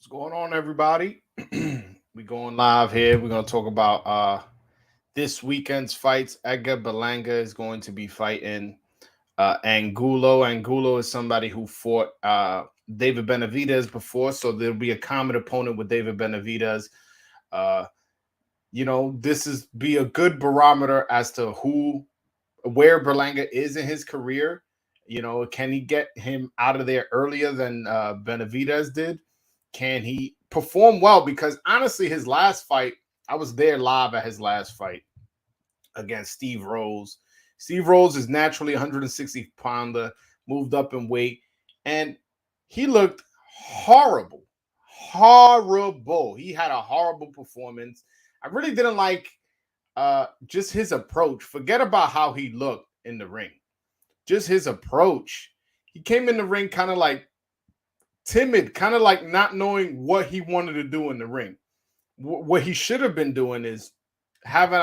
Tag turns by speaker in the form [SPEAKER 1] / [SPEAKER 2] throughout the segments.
[SPEAKER 1] What's going on, everybody? We going live here. We're gonna talk about this weekend's fights. Edgar Berlanga is going to be fighting Angulo. Angulo is somebody who fought David Benavidez before, so there'll be a common opponent with David Benavidez. Uh, this is be a good barometer as to where Berlanga is in his career. Can he get him out of there earlier than Benavidez did? Can he perform well? Because honestly, his last fight, I was there live at his last fight against Steve Rose. Steve Rose is naturally 160 pounder, moved up in weight, and he looked horrible. Horrible. He had a horrible performance. I really didn't like just his approach. Forget about how he looked in the ring. Just his approach. He came in the ring kind of like timid, kind of like not knowing what he wanted to do in the ring. What he should have been doing is having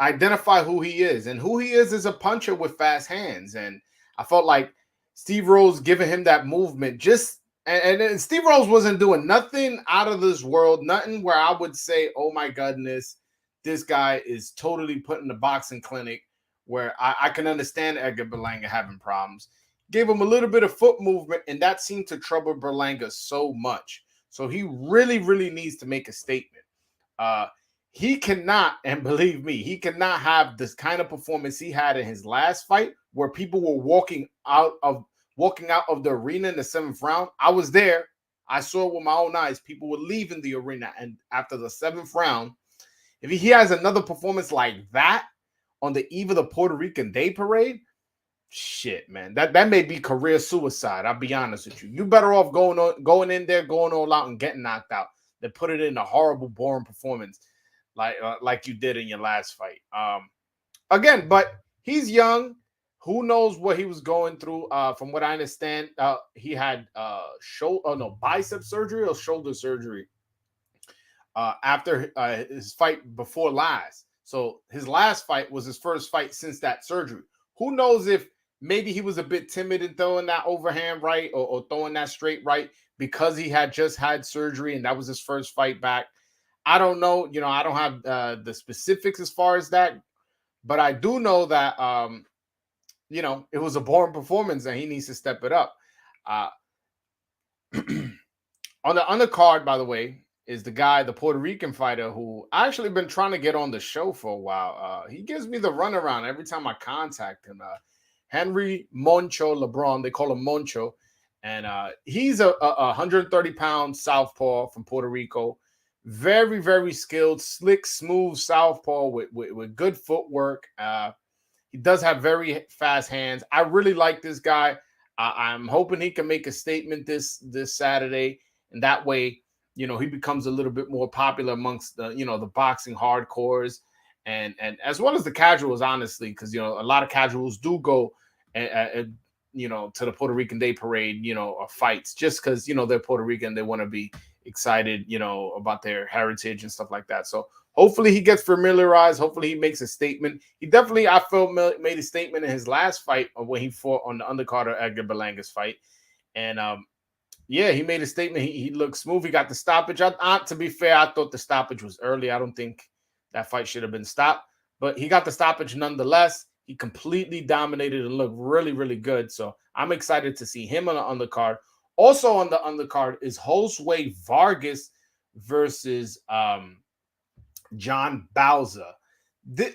[SPEAKER 1] identify who he is, and who he is a puncher with fast hands. And I felt like Steve Rose giving him that movement, and Steve Rose wasn't doing nothing out of this world, nothing where I would say, "Oh my goodness, this guy is totally put in the boxing clinic." Where I can understand Edgar Berlanga having problems. Gave him a little bit of foot movement, and that seemed to trouble Berlanga so much. So he really, really needs to make a statement. He cannot, and believe me, he cannot have this kind of performance he had in his last fight, where people were walking out of the arena in the seventh round. I was there. I saw it with my own eyes. People were leaving the arena, and after the seventh round, if he has another performance like that on the eve of the Puerto Rican Day Parade, shit, man, that may be career suicide. I'll be honest with you. You better off going in there, going all out, and getting knocked out than put it in a horrible, boring performance like you did in your last fight. Again, but he's young. Who knows what he was going through? From what I understand, he had bicep surgery or shoulder surgery after his fight before last. So his last fight was his first fight since that surgery. Who knows if maybe he was a bit timid in throwing that overhand right or throwing that straight right because he had just had surgery and that was his first fight back. I don't know. I don't have the specifics as far as that, but I do know that it was a boring performance and he needs to step it up. Uh, on the undercard, by the way, is the Puerto Rican fighter who I actually been trying to get on the show for a while. He gives me the runaround every time I contact him. Henry Moncho LeBron, they call him Moncho, and he's a 130-pound southpaw from Puerto Rico. Very, very skilled, slick, smooth southpaw with good footwork. He does have very fast hands. I really like this guy. I'm hoping he can make a statement this Saturday, and that way, he becomes a little bit more popular amongst the boxing hardcores and as well as the casuals, honestly, because a lot of casuals do go to the Puerto Rican Day Parade, fights just because they're Puerto Rican, they want to be excited, about their heritage and stuff like that. So hopefully he gets familiarized. Hopefully he makes a statement. He definitely, I felt, made a statement in his last fight when he fought on the undercard of Edgar Berlanga's fight, and yeah, he made a statement. He looked smooth. He got the stoppage. To be fair, I thought the stoppage was early. I don't think that fight should have been stopped, but he got the stoppage nonetheless. He completely dominated and looked really, really good. So I'm excited to see him on the undercard. Also on the undercard is Josue Vargas versus John Bauza.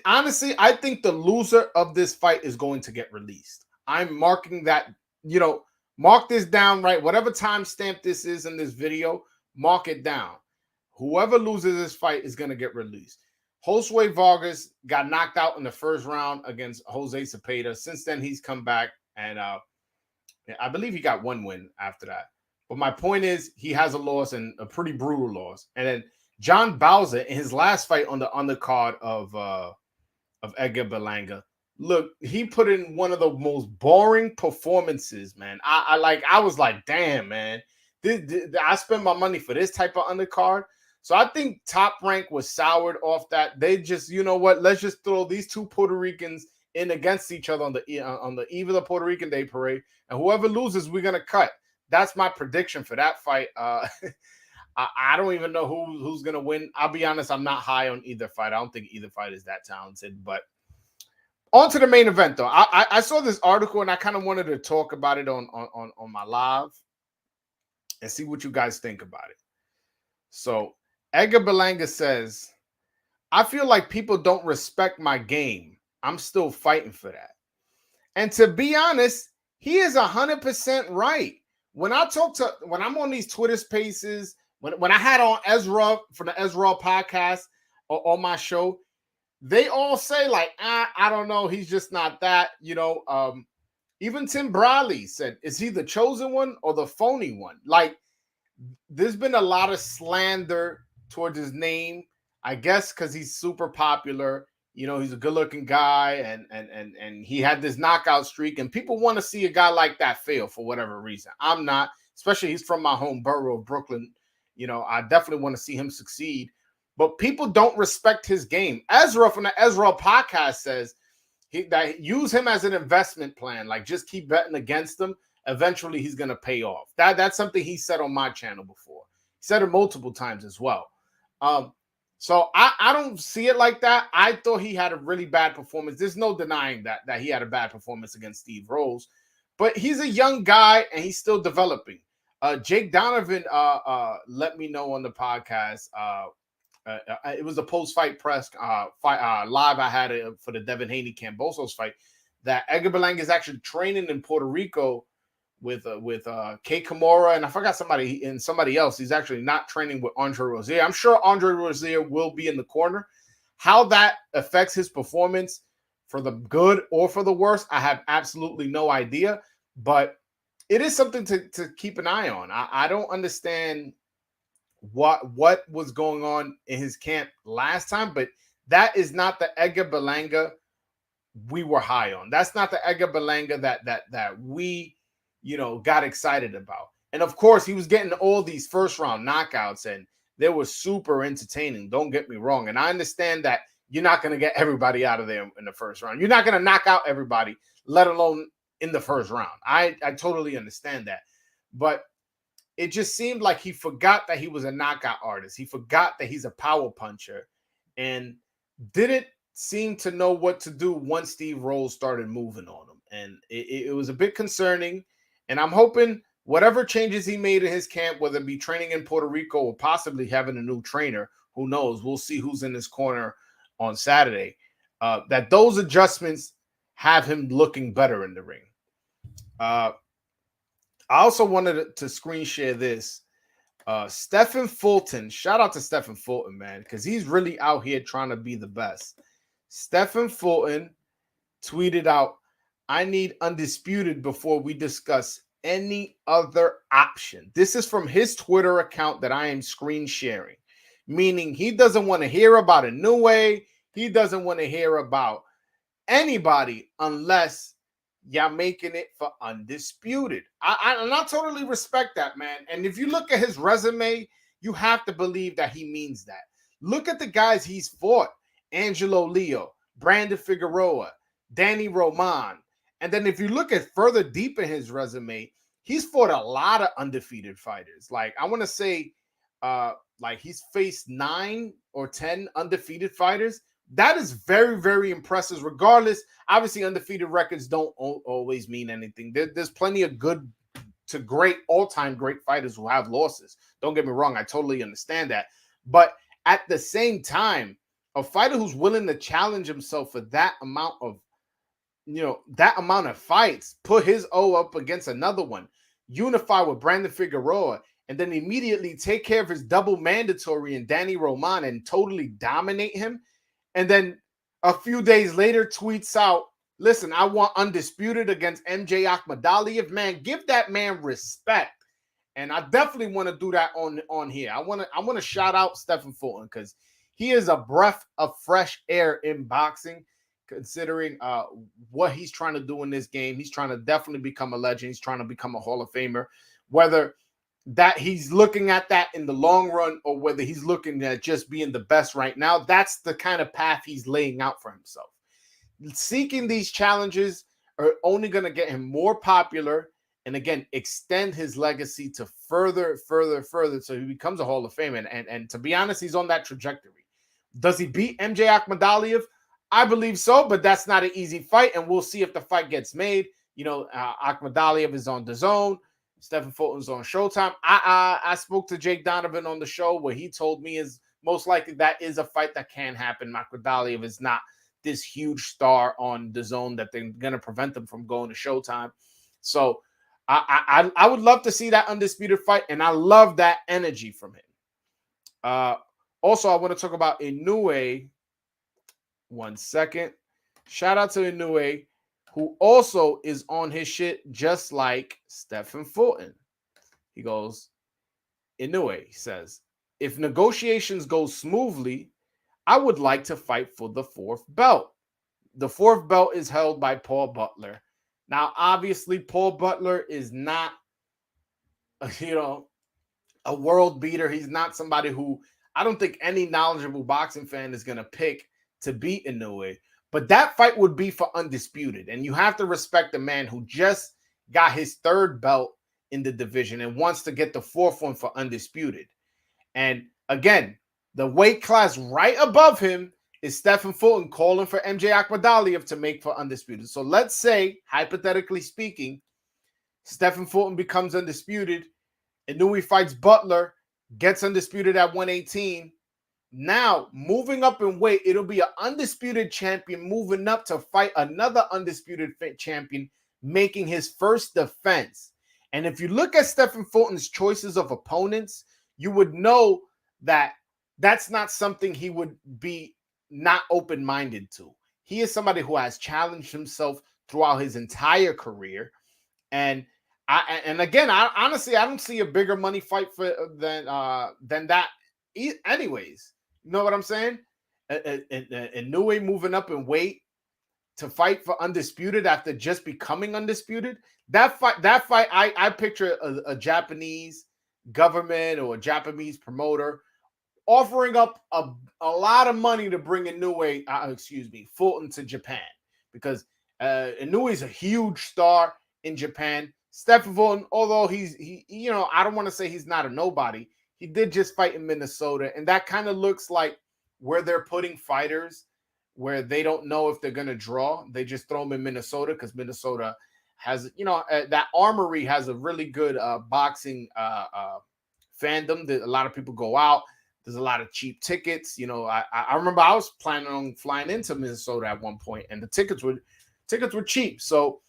[SPEAKER 1] Honestly, I think the loser of this fight is going to get released. I'm marking that, mark this down, right? Whatever timestamp this is in this video, mark it down. Whoever loses this fight is going to get released. Josue Vargas got knocked out in the first round against Jose Cepeda. Since then, he's come back, and I believe he got one win after that. But my point is, he has a loss, and a pretty brutal loss. And then John Bauza, in his last fight on the undercard of Edgar Berlanga, look, he put in one of the most boring performances, man. I was like, damn, man. I spent my money for this type of undercard. So I think Top Rank was soured off that. They just, let's just throw these two Puerto Ricans in against each other on the eve of the Puerto Rican Day Parade, and whoever loses, we're gonna cut. that's my prediction for that fight. I don't even know who's gonna win. I'll be honest, I'm not high on either fight. I don't think either fight is that talented. But on to the main event, though. I saw this article and I kind of wanted to talk about it on my live and see what you guys think about it. So Edgar Berlanga says, I feel like people don't respect my game. I'm still fighting for that. And to be honest, he is 100% right. When I'm on these Twitter spaces, when I had on Ezra from the Ezra podcast or on my show, they all say like, I don't know, he's just not that, even Tim Bradley said, is he the chosen one or the phony one? Like, there's been a lot of slander towards his name, I guess, because he's super popular. He's a good-looking guy, and he had this knockout streak, and people want to see a guy like that fail for whatever reason. I'm not, especially he's from my home borough of Brooklyn. I definitely want to see him succeed, but people don't respect his game. Ezra from the Ezra podcast says that use him as an investment plan, like just keep betting against him. Eventually, he's going to pay off. That's something he said on my channel before. He said it multiple times as well. So I don't see it like that. I thought he had a really bad performance. There's no denying that he had a bad performance against Steve Rose. But he's a young guy, and he's still developing. Jake Donovan let me know on the podcast. It was a post-fight press live I had for the Devin Haney-Cambosos fight, that Edgar Berlanga is actually training in Puerto Rico with Kei Kimura, and I forgot somebody else. He's actually not training with Andre Rozier. I'm sure Andre Rozier will be in the corner. How that affects his performance for the good or for the worse, I have absolutely no idea. But it is something to keep an eye on. I don't understand what was going on in his camp last time, but that is not the Edgar Berlanga we were high on. That's not the Edgar Berlanga that we got excited about. And of course, he was getting all these first round knockouts, and they were super entertaining. Don't get me wrong. And I understand that you're not going to get everybody out of there in the first round. You're not going to knock out everybody, let alone in the first round. I totally understand that. But it just seemed like he forgot that he was a knockout artist. He forgot that he's a power puncher, and didn't seem to know what to do once Steve Rose started moving on him. And it was a bit concerning. And I'm hoping whatever changes he made in his camp, whether it be training in Puerto Rico or possibly having a new trainer, who knows? We'll see who's in his corner on Saturday, that those adjustments have him looking better in the ring. I also wanted to screen share this. Stephen Fulton, shout out to Stephen Fulton, man, because he's really out here trying to be the best. Stephen Fulton tweeted out, I need Undisputed before we discuss any other option. This is from his Twitter account that I am screen sharing, meaning he doesn't want to hear about Inoue. He doesn't want to hear about anybody unless you're making it for Undisputed. I totally respect that, man. And if you look at his resume, you have to believe that he means that. Look at the guys he's fought. Angelo Leo, Brandon Figueroa, Danny Roman. And then if you look at further deep in his resume, he's fought a lot of undefeated fighters. Like, I want to say, like he's faced 9 or 10 undefeated fighters. That is very, very impressive. Regardless, obviously, undefeated records don't always mean anything. There's plenty of good to great, all-time great fighters who have losses. Don't get me wrong. I totally understand that. But at the same time, a fighter who's willing to challenge himself for that amount of fights, put his O up against another one, unify with Brandon Figueroa, and then immediately take care of his double mandatory in Danny Roman and totally dominate him. And then a few days later tweets out, listen, I want Undisputed against MJ Akhmadaliev. Man, give that man respect. And I definitely want to do that on here. I want to shout out Stephen Fulton, because he is a breath of fresh air in boxing, considering what he's trying to do in this game. He's trying to definitely become a legend. He's trying to become a Hall of Famer. Whether that he's looking at that in the long run or whether he's looking at just being the best right now, that's the kind of path he's laying out for himself. Seeking these challenges are only going to get him more popular and again extend his legacy to further, so he becomes a Hall of Fame. And to be honest, he's on that trajectory. Does he beat MJ Akhmadaliev? I believe so, but that's not an easy fight, and we'll see if the fight gets made. Akhmadaliev is on DAZN. Stephen Fulton's on Showtime. I spoke to Jake Donovan on the show where he told me is most likely that is a fight that can happen. Akhmadaliev is not this huge star on DAZN that they're going to prevent them from going to Showtime. So I would love to see that undisputed fight, and I love that energy from him. Also, I want to talk about Inoue. 1 second. Shout out to Inoue, who also is on his shit just like Stephen Fulton. He goes, Inoue says, if negotiations go smoothly, I would like to fight for the 4th belt. The 4th belt is held by Paul Butler. Now, obviously, Paul Butler is not, a world beater. He's not somebody who I don't think any knowledgeable boxing fan is going to pick to beat Inoue. But that fight would be for undisputed. And you have to respect the man who just got his 3rd belt in the division and wants to get the 4th one for undisputed. And again, the weight class right above him is Stephen Fulton calling for MJ Akhmadaliev to make for undisputed. So let's say, hypothetically speaking, Stephen Fulton becomes undisputed. Inoue fights Butler, gets undisputed at 118. Now, moving up in weight, it'll be an undisputed champion moving up to fight another undisputed champion, making his first defense. And if you look at Stephen Fulton's choices of opponents, you would know that that's not something he would be not open-minded to. He is somebody who has challenged himself throughout his entire career. And again, honestly, I don't see a bigger money fight than that anyways. You know what I'm saying? Inoue moving up in weight to fight for undisputed after just becoming undisputed. That fight, I picture a Japanese government or a Japanese promoter offering up a lot of money to bring Inoue, Fulton to Japan, because Inoue is a huge star in Japan. Stephen Fulton, although he I don't want to say he's not a nobody. He did just fight in Minnesota, and that kind of looks like where they're putting fighters where they don't know if they're going to draw. They just throw them in Minnesota because Minnesota has, that Armory has a really good boxing fandom that a lot of people go out. There's a lot of cheap tickets. I remember I was planning on flying into Minnesota at one point, and the tickets were cheap. So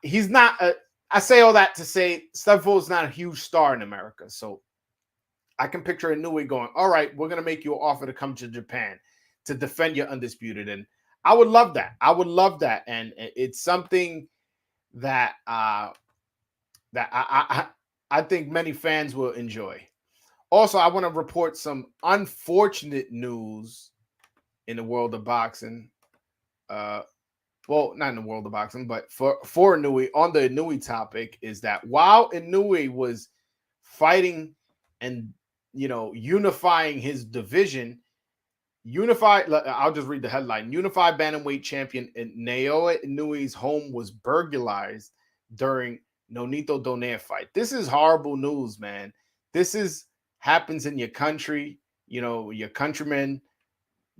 [SPEAKER 1] he's not. I say all that to say Stephen Fulton's not a huge star in America. So I can picture Inoue going, all right, we're going to make you an offer to come to Japan to defend your undisputed. And I would love that. And it's something that I think many fans will enjoy. Also, I want to report some unfortunate news in the world of boxing. Well, not in the world of boxing, but for Inoue, on the Inoue topic, is that while Inoue was fighting and unifying his division, I'll just read the headline. Unified bantamweight champion Naoya Inoue's home was burglarized during Nonito Donaire fight. This is horrible news, man. This happens in your country. Your countrymen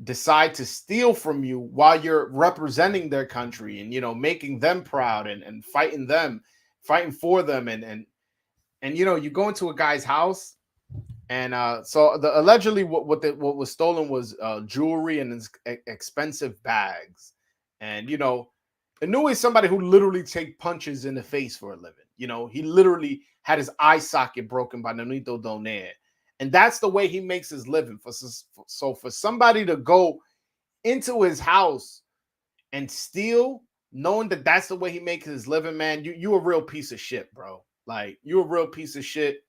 [SPEAKER 1] decide to steal from you while you're representing their country and making them proud and fighting for them, and you go into a guy's house. And so allegedly what was stolen was jewelry and expensive bags. And, Inoue is somebody who literally take punches in the face for a living. He literally had his eye socket broken by Nonito Donaire. And that's the way he makes his living. So for somebody to go into his house and steal, knowing that that's the way he makes his living, man, you a real piece of shit, bro. Like, you a real piece of shit.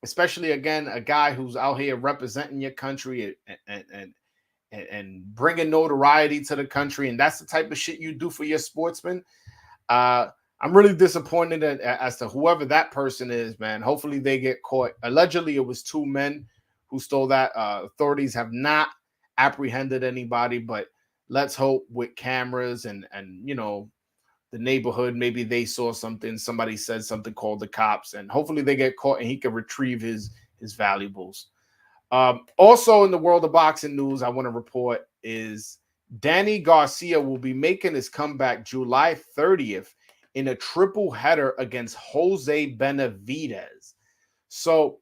[SPEAKER 1] Especially, again, a guy who's out here representing your country and bringing notoriety to the country. And that's the type of shit you do for your sportsmen. I'm really disappointed as to whoever that person is, man. Hopefully they get caught. Allegedly, it was 2 men who stole that. Authorities have not apprehended anybody, but let's hope with cameras and the neighborhood. Maybe they saw something, somebody said something, called the cops, and hopefully they get caught and he can retrieve his valuables. Also in the world of boxing news, I want to report is Danny Garcia will be making his comeback July 30th in a triple header against Jose Benavidez. So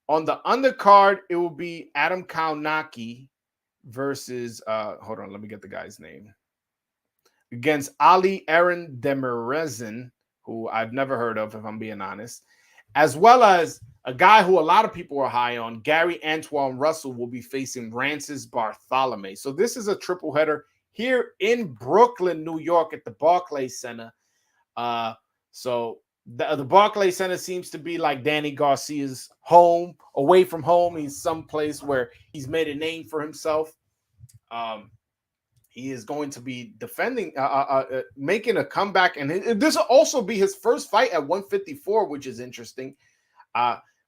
[SPEAKER 1] on the undercard, it will be Adam Kaunaki versus hold on, let me get the guy's name. Against Ali Aaron Demirezin, who I've never heard of, if I'm being honest, as well as a guy who a lot of people are high on, Gary Antoine Russell, will be facing Rances Bartholome. So this is a triple header here in Brooklyn, New York, at the Barclays Center. So the Barclays Center seems to be like Danny Garcia's home, away from home. He's someplace where he's made a name for himself. He is going to be defending, making a comeback, and this will also be his first fight at 154, which is interesting.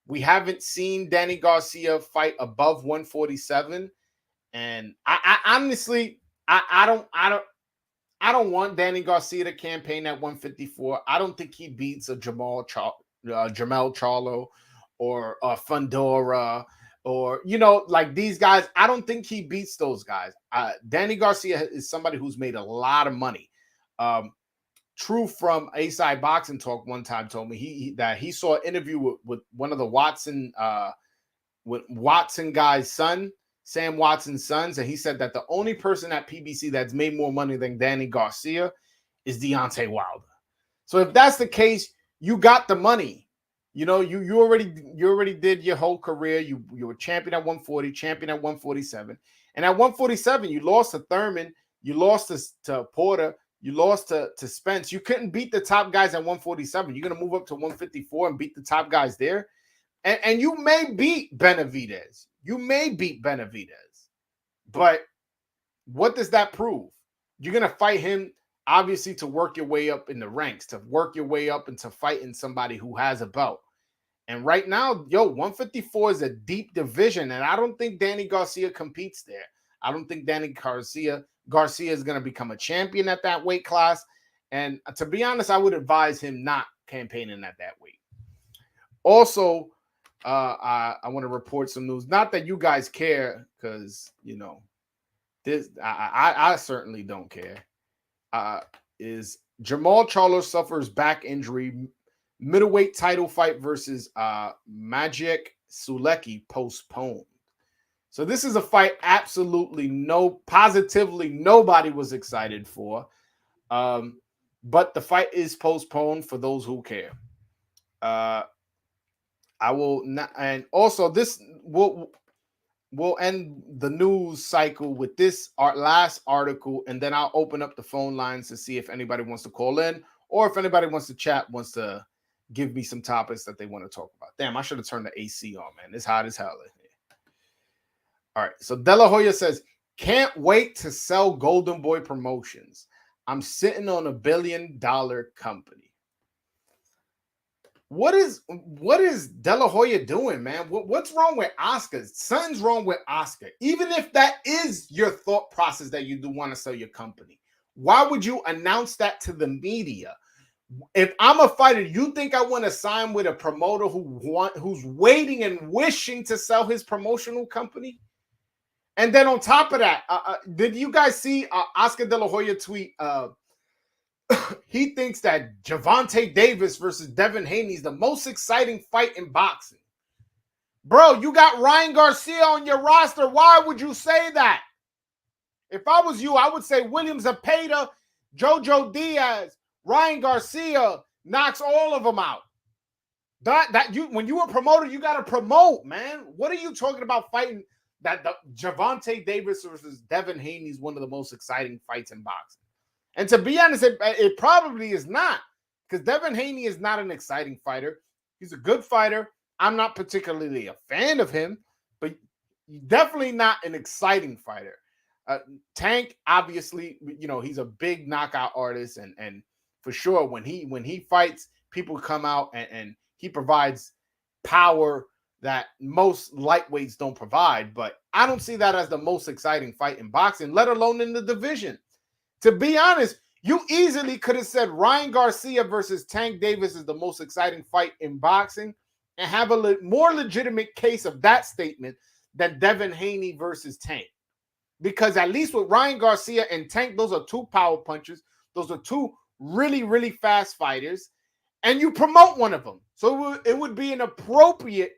[SPEAKER 1] We haven't seen Danny Garcia fight above 147, and I honestly, I don't want Danny Garcia to campaign at 154. I don't think he beats a Jamel Charlo or Fundora or, like these guys. I don't think he beats those guys. Danny Garcia is somebody who's made a lot of money. True from A-Side Boxing Talk one time told me that he saw an interview with one of the Watson guy's son, Sam Watson's sons, and he said that the only person at PBC that's made more money than Danny Garcia is Deontay Wilder. So if that's the case, you got the money. You already did your whole career. You were champion at 140, champion at 147, and at 147 you lost to Thurman, you lost to Porter, you lost to Spence. You couldn't beat the top guys at 147. You're gonna move up to 154 and beat the top guys there, and you may beat Benavidez. You may beat Benavidez, but what does that prove? You're going to fight him, obviously, to work your way up in the ranks, to work your way up into fighting somebody who has a belt. And right now, 154 is a deep division, and I don't think Danny Garcia competes there. I don't think Danny Garcia is going to become a champion at that weight class. And to be honest, I would advise him not campaigning at that weight. Also, I want to report some news. Not that you guys care, because this I certainly don't care. Is Jamal Charlo suffers back injury, middleweight title fight versus Magic Sulecki postponed. So this is a fight positively nobody was excited for. But the fight is postponed for those who care. I will not, and also this will end the news cycle with this last article, and then I'll open up the phone lines to see if anybody wants to call in or if anybody wants to chat, wants to give me some topics that they want to talk about. Damn, I should have turned the AC on, man. It's hot as hell in here. All right, so De La Hoya says, can't wait to sell Golden Boy Promotions. I'm sitting on $1 billion company. What is De La Hoya doing, man? What's wrong with Oscar? Something's wrong with Oscar. Even if that is your thought process that you do want to sell your company, why would you announce that to the media? If I'm a fighter, you think I want to sign with a promoter who's waiting and wishing to sell his promotional company? And then on top of that, did you guys see Oscar De La Hoya tweet? He thinks that Gervonta Davis versus Devin Haney is the most exciting fight in boxing. Bro, you got Ryan Garcia on your roster. Why would you say that? If I was you, I would say William Zepeda, Jojo Diaz, Ryan Garcia knocks all of them out. When you were promoted, you got to promote, man. What are you talking about fighting? That Gervonta Davis versus Devin Haney is one of the most exciting fights in boxing. And to be honest, it probably is not, because Devin Haney is not an exciting fighter. He's a good fighter. I'm not particularly a fan of him, but definitely not an exciting fighter. Tank, obviously, he's a big knockout artist, and for sure when he fights, people come out and he provides power that most lightweights don't provide. But I don't see that as the most exciting fight in boxing, let alone in the division. To be honest, You easily could have said Ryan Garcia versus Tank Davis is the most exciting fight in boxing and have a more legitimate case of that statement than Devin Haney versus Tank. Because at least with Ryan Garcia and Tank, those are two power punchers. Those are two really, really fast fighters. And you promote one of them. So it would be an appropriate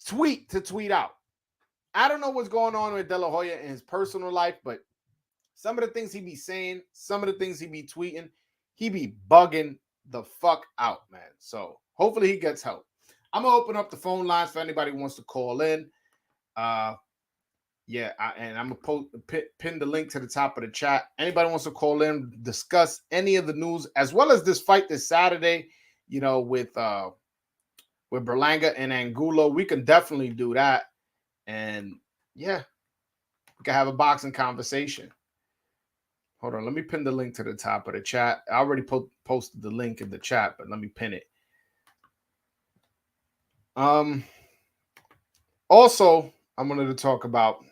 [SPEAKER 1] tweet to tweet out. I don't know what's going on with De La Hoya in his personal life, but some of the things he be saying, some of the things he be tweeting, he be bugging the fuck out, man. So hopefully he gets help. I'm going to open up the phone lines for anybody who wants to call in. And I'm going to pin the link to the top of the chat. Anybody wants to call in, discuss any of the news, as well as this fight this Saturday, with Berlanga and Angulo, we can definitely do that. And yeah, we can have a boxing conversation. Hold on, let me pin the link to the top of the chat. I already posted the link in the chat, but let me pin it. Also, I'm going to talk about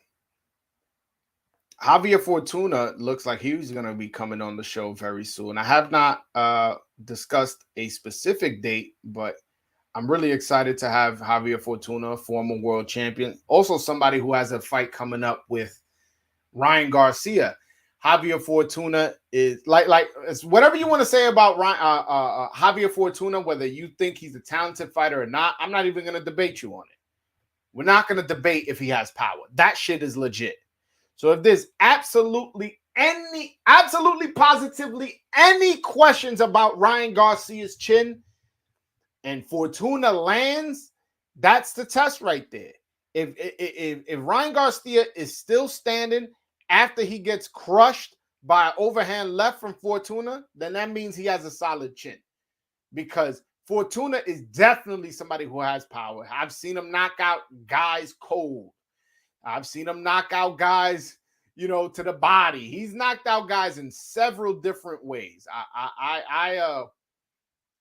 [SPEAKER 1] Javier Fortuna. Looks like he's going to be coming on the show very soon. I have not discussed a specific date, but I'm really excited to have Javier Fortuna, former world champion. Also somebody who has a fight coming up with Ryan Garcia. Javier Fortuna is like it's whatever you want to say about Javier Fortuna, whether you think he's a talented fighter or not. I'm not even going to debate you on it. We're not going to debate if he has power. That shit is legit. So if there's absolutely positively any questions about Ryan Garcia's chin and Fortuna lands, that's the test right there. If Ryan Garcia is still standing after he gets crushed by an overhand left from Fortuna, then that means he has a solid chin. Because Fortuna is definitely somebody who has power. I've seen him knock out guys cold. I've seen him knock out guys, to the body. He's knocked out guys in several different ways.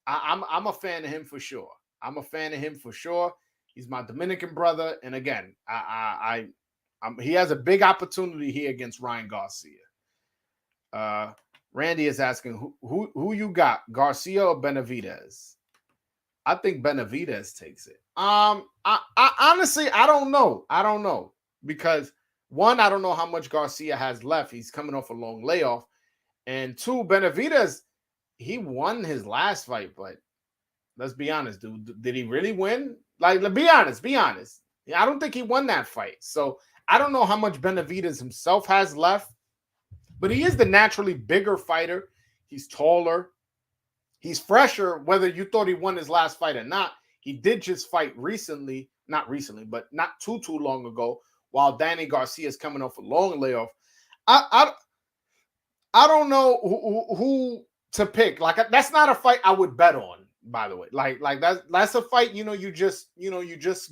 [SPEAKER 1] I'm a fan of him for sure. He's my Dominican brother, and again, he has a big opportunity here against Ryan Garcia. Randy is asking who you got, Garcia or Benavidez? I think Benavidez takes it. I honestly, I don't know because one, I don't know how much Garcia has left. He's coming off a long layoff, and two, Benavidez, he won his last fight, but let's be honest, dude. Did he really win? Like, be honest. I don't think he won that fight. So I don't know how much Benavidez himself has left, but he is the naturally bigger fighter. He's taller. He's fresher, whether you thought he won his last fight or not. He did just fight recently, not recently, but not too long ago, while Danny Garcia is coming off a long layoff. I don't know who to pick. Like, that's not a fight I would bet on, by the way. Like that's a fight, you just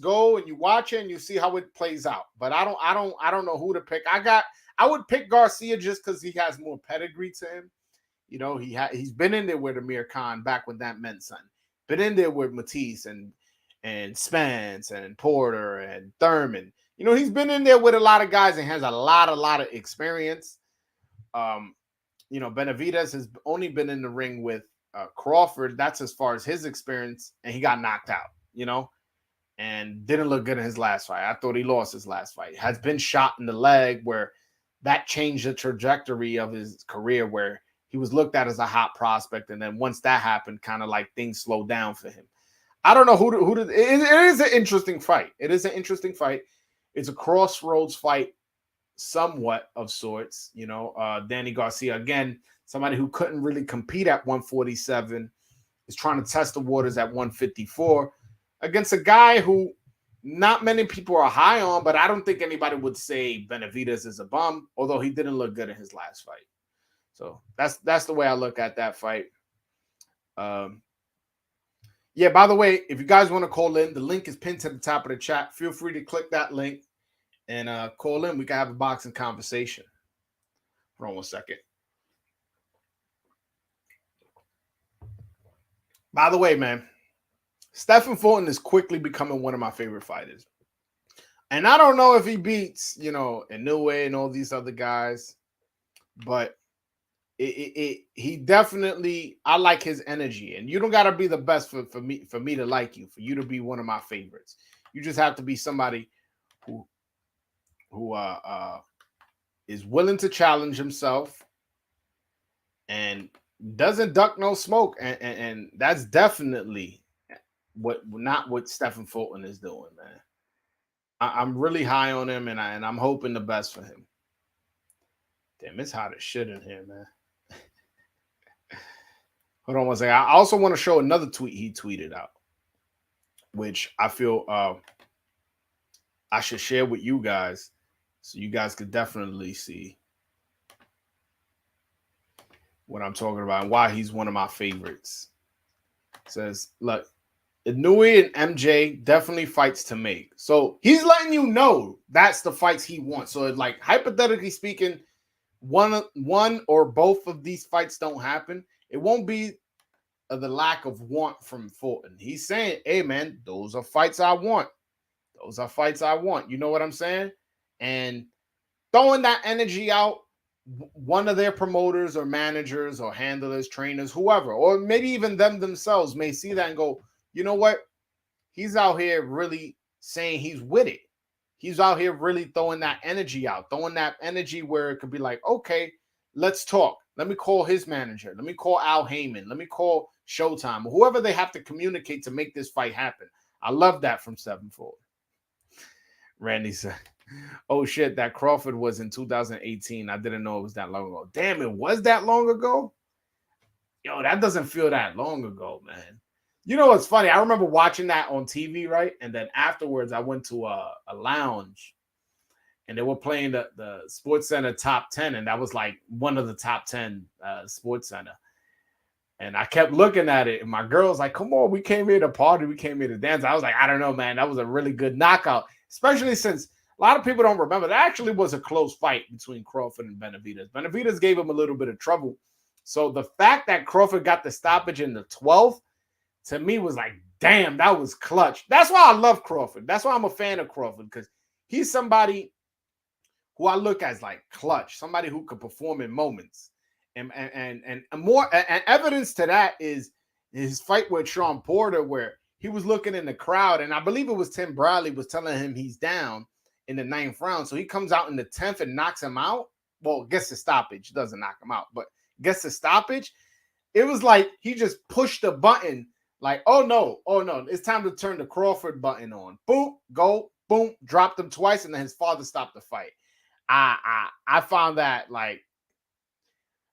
[SPEAKER 1] go and you watch it and you see how it plays out. But I don't know who to pick. I would pick Garcia just because he has more pedigree to him. He's been in there with Amir Khan back when that meant something. Been in there with Matisse and Spence and Porter and Thurman. He's been in there with a lot of guys and has a lot of experience. Benavidez has only been in the ring with Crawford. That's as far as his experience, and he got knocked out, and didn't look good in his last fight. I thought he lost his last fight. Has been shot in the leg where that changed the trajectory of his career, where he was looked at as a hot prospect, and then once that happened, kind of like things slowed down for him. I don't know who it is an interesting fight. It's a crossroads fight, somewhat of sorts. Danny Garcia, again, somebody who couldn't really compete at 147, is trying to test the waters at 154 against a guy who not many people are high on, but I don't think anybody would say Benavidez is a bum, although he didn't look good in his last fight. So that's the way I look at that fight. By the way, if you guys want to call in, the link is pinned to the top of the chat. Feel free to click that link and call in. We can have a boxing conversation. Hold on one second. By the way, man, Stephen Fulton is quickly becoming one of my favorite fighters. And I don't know if he beats, Inoue and all these other guys, but he definitely, I like his energy, and you don't got to be the best for me to like you, for you to be one of my favorites. You just have to be somebody who who is willing to challenge himself and doesn't duck no smoke, and that's definitely what Stephen Fulton is doing, man. I'm really high on him, and I'm hoping the best for him. Damn, it's hot as shit in here, man. Hold on one second. I also want to show another tweet he tweeted out, which I feel I should share with you guys, so you guys could definitely see what I'm talking about and why he's one of my favorites. It says, look, Inouye and MJ definitely fights to make. So he's letting you know that's the fights he wants. So like, hypothetically speaking, one or both of these fights don't happen, it won't be the lack of want from Fulton. He's saying, hey man, those are fights I want. Those are fights I want. You know what I'm saying? And throwing that energy out, one of their promoters or managers or handlers, trainers, whoever, or maybe even them themselves may see that and go, you know what? He's out here really saying he's with it. He's out here really throwing that energy out, throwing that energy where it could be like, okay, let's talk. Let me call his manager. Let me call Al Heyman. Let me call Showtime, whoever they have to communicate to make this fight happen. I love that from Stephen Fulton. Randy said, oh shit, that Crawford was in 2018. I didn't know it was that long ago. Damn, it was that long ago? Yo, that doesn't feel that long ago, man. You know what's funny? I remember watching that on TV, right? And then afterwards, I went to a lounge and they were playing the Sports Center top 10. And that was like one of the top 10 Sports Center. And I kept looking at it. And my girl's like, come on, we came here to party. We came here to dance. I was like, I don't know, man. That was a really good knockout, especially since a lot of people don't remember. That actually was a close fight between Crawford and Benavidez. Benavidez gave him a little bit of trouble. So the fact that Crawford got the stoppage in the 12th, to me was like, damn, that was clutch. That's why I love Crawford. That's why I'm a fan of Crawford, because he's somebody who I look as like clutch, somebody who could perform in moments. And more and evidence to that is his fight with Sean Porter, where he was looking in the crowd, and I believe it was Tim Bradley was telling him he's down in the 9th round. So he comes out in the 10th and knocks him out. Well, gets the stoppage, doesn't knock him out, but gets the stoppage. It was like he just pushed the button. Like, oh no, it's time to turn the Crawford button on. Boom, go, boom, dropped him twice, and then his father stopped the fight. I found that, like,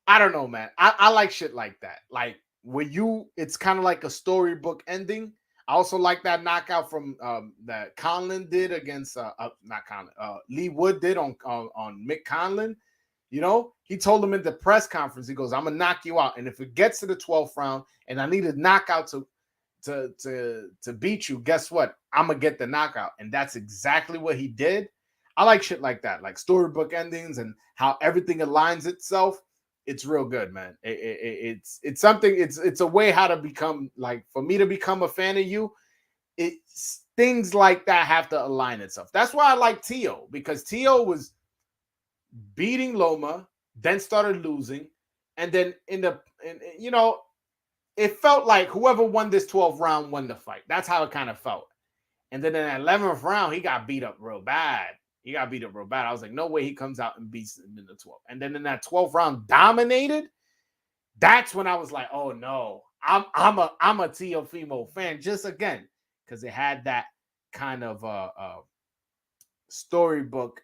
[SPEAKER 1] I don't know, man. I like shit like that. Like, it's kind of like a storybook ending. I also like that knockout from that Conlon did against not Conlon, Lee Wood did on Mick Conlon. You know, he told him in the press conference, he goes, I'm gonna knock you out, and if it gets to the 12th round and I need a knockout to beat you, guess what? I'm gonna get the knockout. And that's exactly what he did. I like shit like that, like storybook endings and how everything aligns itself. It's real good, man. It's something. It's a way how to become, like, for me to become a fan of you. It's things like that have to align itself. That's why I like Tio, because Tio was beating Loma, then started losing, and then you know, it felt like whoever won this 12th round won the fight. That's how it kind of felt. And then in that 11th round, he got beat up real bad. I was like, no way he comes out and beats him in the 12th. And then in that 12th round, dominated. That's when I was like, oh no, I'm a Teofimo fan, just again, because it had that kind of storybook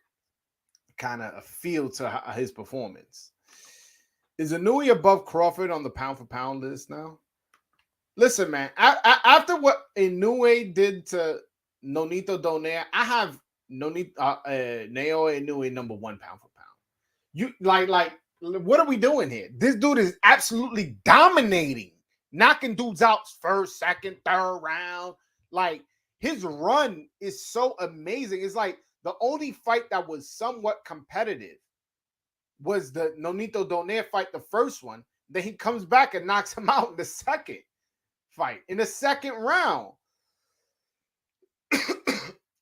[SPEAKER 1] kind of a feel to his performance. Is Inouye above Crawford on the pound for pound list now? Listen, man, after what Inouye did to Nonito Donaire, I have Naoya Inouye number 1 pound for pound. You like what are we doing here? This dude is absolutely dominating, knocking dudes out first, second, third round. Like, his run is so amazing. It's like the only fight that was somewhat competitive was the Nonito Donaire fight, the first one. Then he comes back and knocks him out in the second fight, in the second round.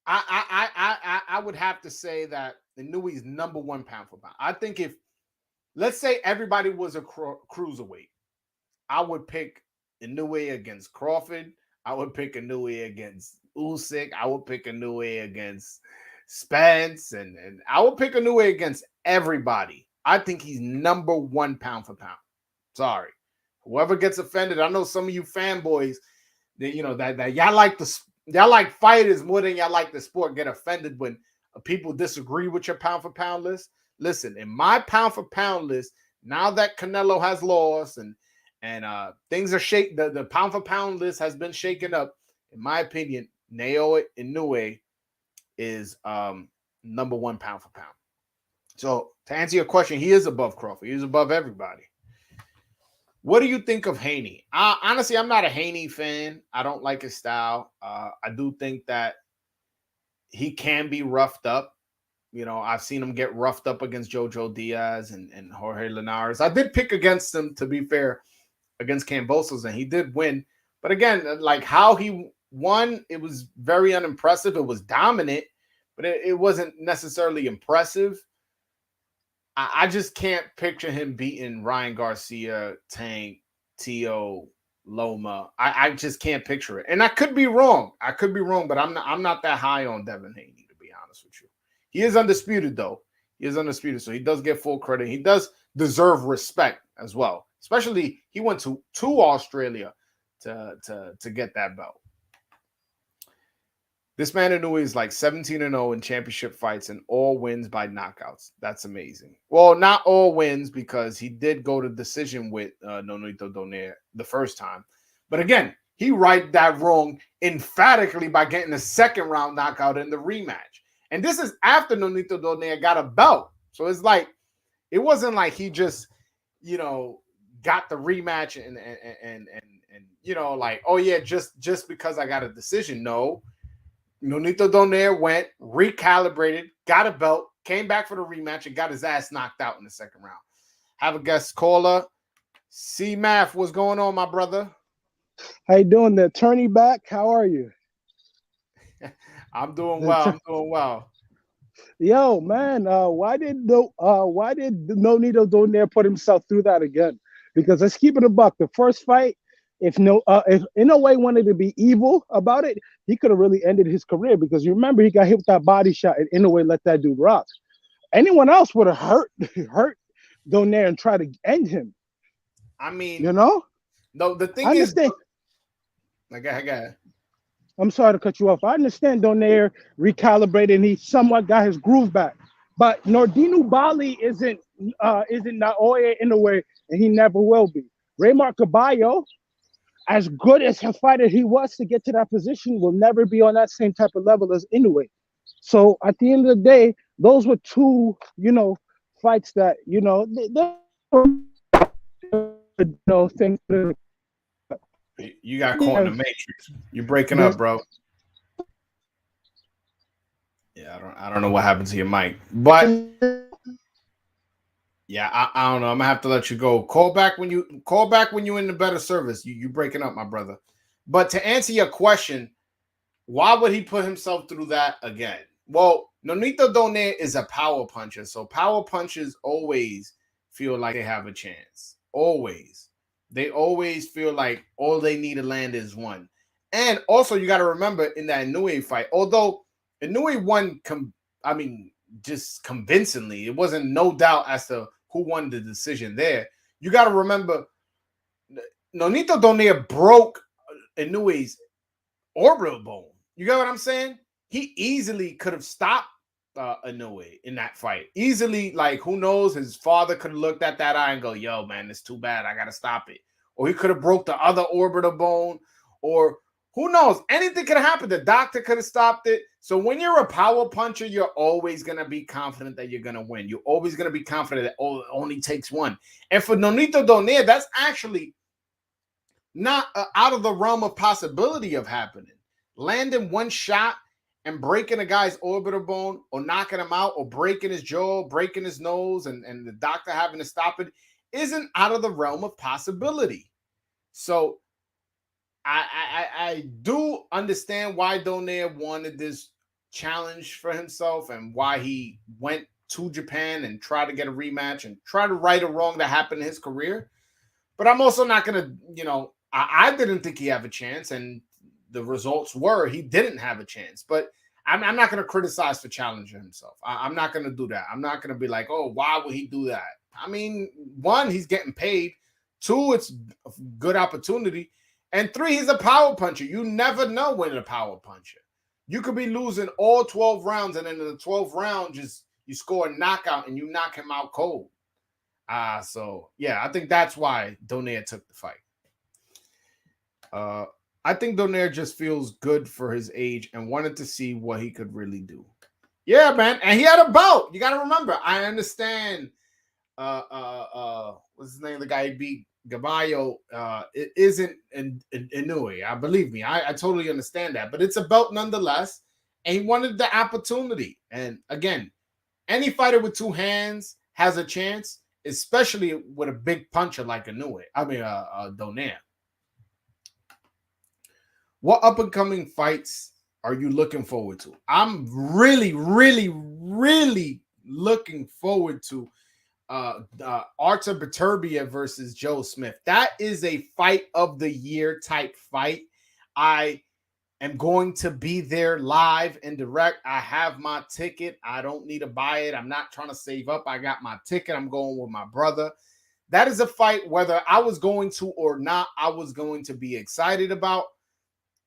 [SPEAKER 1] I would have to say that Inouye's number 1 pound for pound. I think if let's say everybody was a cruiserweight. I would pick Inoue against Crawford. I would pick Inoue against Usyk. I would pick Inoue against Spence, and I would pick Inoue against everybody. I think he's number one pound for pound. Sorry, whoever gets offended. I know some of you fanboys that that y'all like fighters more than y'all like the sport. Get offended when people disagree with your pound for pound list. Listen, in my pound for pound list, now that Canelo has lost and things are shake, the pound for pound list has been shaken up. In my opinion, Naoya Inoue is number one pound for pound. So to answer your question, he is above Crawford. He is above everybody. What do you think of Haney? Honestly, I'm not a Haney fan. I don't like his style. I do think that he can be roughed up. I've seen him get roughed up against Jojo Diaz and Jorge Linares. I did pick against him, to be fair, against Kambosos, and he did win. But again, like how he won, it was very unimpressive. It was dominant, but it wasn't necessarily impressive. I just can't picture him beating Ryan Garcia, Tank, Tio, Loma. I just can't picture it. And I could be wrong. But I'm not that high on Devin Haney, to be honest with you. He is undisputed, though. He is undisputed, so he does get full credit. He does deserve respect as well. Especially he went to Australia to get that belt. This man Inoue is like 17-0 in championship fights and all wins by knockouts. That's amazing. Well, not all wins because he did go to decision with Nonito Donaire the first time. But again, he righted that wrong emphatically by getting a second round knockout in the rematch. And this is after Nonito Donaire got a belt. So it's like, it wasn't like he just, got the rematch and like, oh yeah, just because I got a decision. No. Nonito Donaire went, recalibrated, got a belt, came back for the rematch, and got his ass knocked out in the second round. Have a guest caller. C Math, what's going on, my brother?
[SPEAKER 2] How you doing? The attorney back? How are you?
[SPEAKER 1] I'm doing well.
[SPEAKER 2] Yo, man, why did Nonito Donaire put himself through that again? Because let's keep it a buck. The first fight, if Inoue wanted to be evil about it, he could have really ended his career because you remember he got hit with that body shot and Inoue let that dude rock. Anyone else would have hurt Donaire and try to end him.
[SPEAKER 1] I mean,
[SPEAKER 2] no,
[SPEAKER 1] the thing
[SPEAKER 2] I understand.
[SPEAKER 1] I got.
[SPEAKER 2] I'm sorry to cut you off. I understand Donaire recalibrated and he somewhat got his groove back. But Nordinu Bali isn't Naoya Inoue, and he never will be. Raymar Caballo, as good as a fighter he was to get to that position, will never be on that same type of level as Inoue. So at the end of the day, those were two, fights that, things.
[SPEAKER 1] You got caught in the matrix. You're breaking up, bro. Yeah, I don't know what happened to your mic, but yeah, I don't know. I'm gonna have to let you go. Call back when you're in the better service. You breaking up, my brother. But to answer your question, why would he put himself through that again? Well, Nonito Donaire is a power puncher, so power punchers always feel like they have a chance. Always. They always feel like all they need to land is one. And also, you got to remember in that Inoue fight, although Inoue won, just convincingly, it wasn't no doubt as to who won the decision there. You got to remember, Nonito Donaire broke Inoue's orbital bone. You get what I'm saying? He easily could have stopped Inoue in that fight. Easily, like, who knows? His father could have looked at that eye and go, yo, man, it's too bad. I got to stop it. Or he could have broke the other orbital bone. Or who knows? Anything could have happened. The doctor could have stopped it. So when you're a power puncher, you're always going to be confident that you're going to win. You're always going to be confident that, it only takes one. And for Nonito Donaire, that's actually not out of the realm of possibility of happening. Landing one shot and breaking a guy's orbital bone or knocking him out or breaking his jaw, breaking his nose, and the doctor having to stop it isn't out of the realm of possibility. So I do understand why Donaire wanted this challenge for himself and why he went to Japan and try to get a rematch and try to right a wrong that happened in his career. But I'm also not going to, I didn't think he had a chance, and the results were he didn't have a chance. But I'm not going to criticize for challenging himself. I'm not going to do that. I'm not going to be like, oh, why would he do that? I mean, one, he's getting paid. Two, it's a good opportunity. And three, he's a power puncher. You never know when a power puncher. You could be losing all 12 rounds, and then in the 12th round, you score a knockout and you knock him out cold. So yeah, I think that's why Donaire took the fight. I think Donaire just feels good for his age and wanted to see what he could really do. Yeah, man. And he had a bout. You got to remember, I understand. What's his name? The guy he beat, Gaballo. It isn't Inoue. I believe me. I totally understand that. But it's a belt nonetheless. And he wanted the opportunity. And again, any fighter with two hands has a chance, especially with a big puncher like Donaire. What up-and-coming fights are you looking forward to? I'm really, really, really looking forward to Artur Beterbiev versus Joe Smith. That is a fight of the year type fight. I am going to be there live and direct. I have my ticket. I don't need to buy it. I'm not trying to save up. I got my ticket. I'm going with my brother. That is a fight, whether I was going to or not, I was going to be excited about.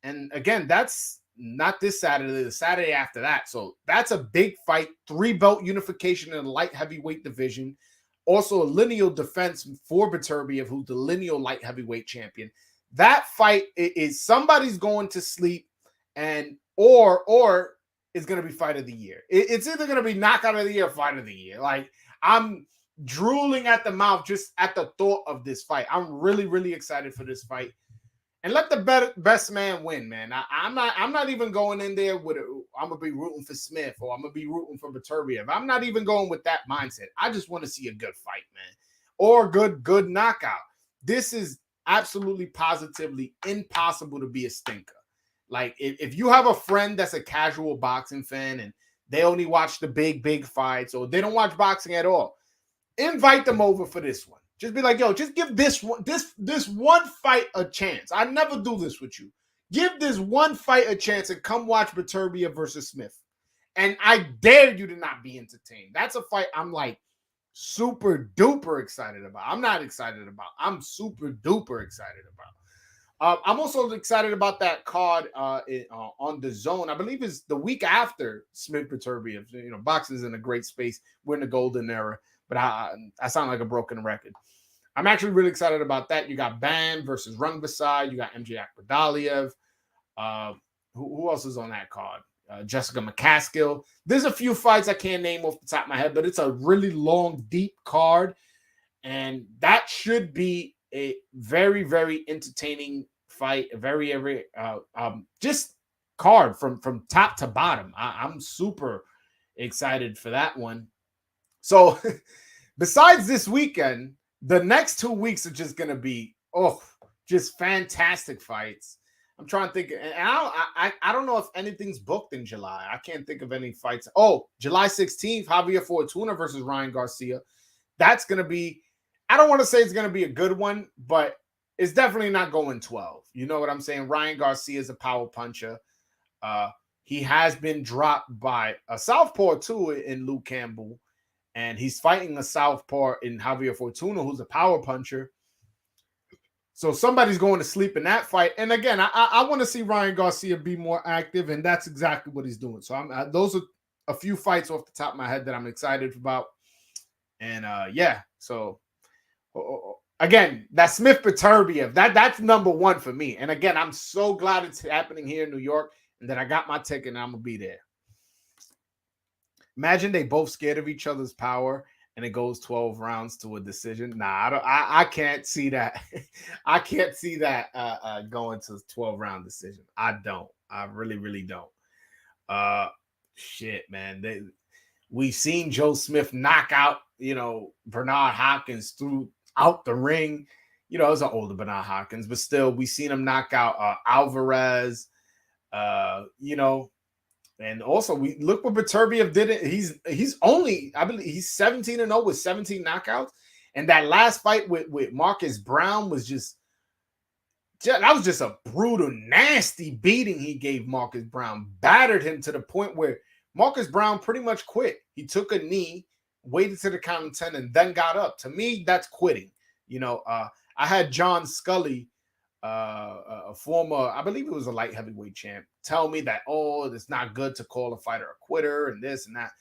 [SPEAKER 1] And again, that's not this Saturday, the Saturday after that. So that's a big fight. 3-belt unification in the light heavyweight division. Also a lineal defense for Beterbiev, who's the lineal light heavyweight champion. That fight is somebody's going to sleep or it's going to be fight of the year. It's either going to be knockout of the year or fight of the year. Like, I'm drooling at the mouth just at the thought of this fight. I'm really, really excited for this fight. And let the best man win, man. I'm not even going in there with I'm gonna be rooting for Smith or I'm gonna be rooting for Beterbiev. I'm not even going with that mindset. I just want to see a good fight, man, or good knockout. This is absolutely positively impossible to be a stinker. Like, if you have a friend that's a casual boxing fan and they only watch the big fights or they don't watch boxing at all, invite them over for this one. Just be like, yo, just give this one fight a chance. I never do this with you. Give this one fight a chance and come watch Beterbiev versus Smith. And I dare you to not be entertained. That's a fight I'm like super duper excited about. I'm not excited about. I'm super duper excited about. I'm also excited about that card on the Zone. I believe it's the week after Smith Beterbiev. Boxing is in a great space. We're in the golden era. But I sound like a broken record. I'm actually really excited about that. You got Ban versus Rungvisai. You got MJ Akbadaliev. Who else is on that card? Jessica McCaskill. There's a few fights I can't name off the top of my head, but it's a really long, deep card. And that should be a very, very entertaining fight. A very, very just card from top to bottom. I'm super excited for that one. So besides this weekend, the next 2 weeks are just going to be, just fantastic fights. I'm trying to think. And I don't know if anything's booked in July. I can't think of any fights. Oh, July 16th, Javier Fortuna versus Ryan Garcia. That's going to be, I don't want to say it's going to be a good one, but it's definitely not going 12. You know what I'm saying? Ryan Garcia is a power puncher. He has been dropped by a southpaw too in Luke Campbell. And he's fighting a southpaw in Javier Fortuna, who's a power puncher. So somebody's going to sleep in that fight. And again, I want to see Ryan Garcia be more active, and that's exactly what he's doing. So those are a few fights off the top of my head that I'm excited about. And so again, that Smith Beterbiev, that's number one for me. And again, I'm so glad it's happening here in New York and that I got my ticket and I'm going to be there. Imagine they both scared of each other's power and it goes 12 rounds to a decision. Nah, I can't see that. I can't see that going to a 12-round decision. I don't. I really, really don't. Shit, man. We've seen Joe Smith knock out, Bernard Hopkins throughout the ring. It was an older Bernard Hopkins, but still, we've seen him knock out Alvarez. And also, we look what Beterbiev did. He's only, I believe, he's 17-0 with 17 knockouts. And that last fight with Marcus Brown was that was just a brutal, nasty beating he gave Marcus Brown. Battered him to the point where Marcus Brown pretty much quit. He took a knee, waited to the count of 10, and then got up. To me, that's quitting. I had John Scully, a former, I believe it was a light heavyweight champ, tell me that, it's not good to call a fighter a quitter and this and that.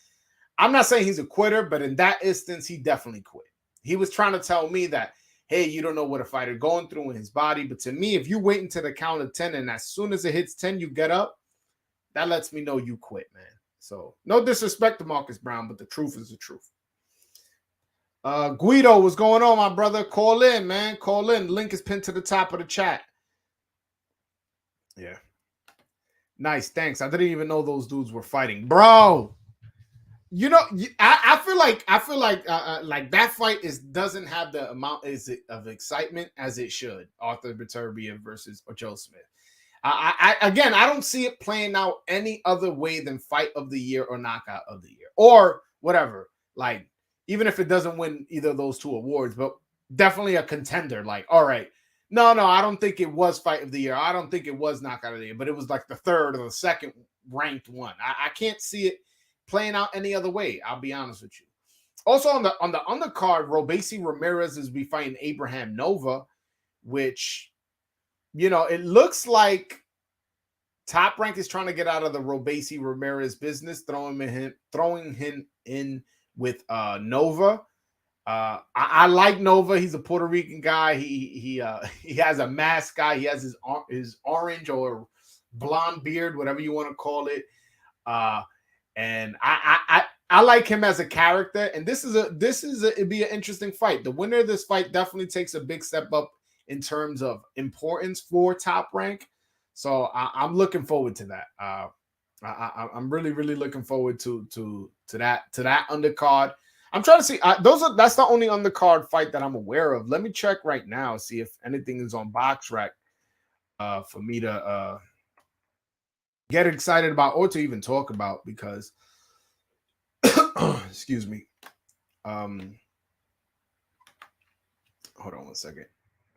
[SPEAKER 1] I'm not saying he's a quitter, but in that instance, he definitely quit. He was trying to tell me that, hey, you don't know what a fighter going through in his body. But to me, if you wait until the count of 10 and as soon as it hits 10, you get up, that lets me know you quit, man. So no disrespect to Marcus Brown, but the truth is the truth. Guido, what's going on, my brother? Call in, man. Call in. Link is pinned to the top of the chat. Yeah. Nice. Thanks. I didn't even know those dudes were fighting. Bro, I feel like that fight doesn't have the amount of excitement as it should. Arthur Beterbiev versus Joe Smith. I don't see it playing out any other way than fight of the year or knockout of the year or whatever. Like, even if it doesn't win either of those two awards, but definitely a contender. Like, all right, no, I don't think it was fight of the year. I don't think it was knockout of the year, but it was like the third or the second ranked one. I can't see it playing out any other way. I'll be honest with you. Also on the undercard, Robesi Ramirez is be fighting Abraham Nova, which, it looks like Top Rank is trying to get out of the Robesi Ramirez business, throwing him in with Nova. I like Nova. He's a Puerto Rican guy. He has a mask guy. He has his orange or blonde beard, whatever you want to call it. And I like him as a character. And it'd be an interesting fight. The winner of this fight definitely takes a big step up in terms of importance for Top Rank. So I'm looking forward to that. I'm really, really looking forward to that undercard. I'm trying to see that's the only undercard fight that I'm aware of. Let me check right now, see if anything is on BoxRec for me to get excited about or to even talk about, because excuse me. Hold on one second.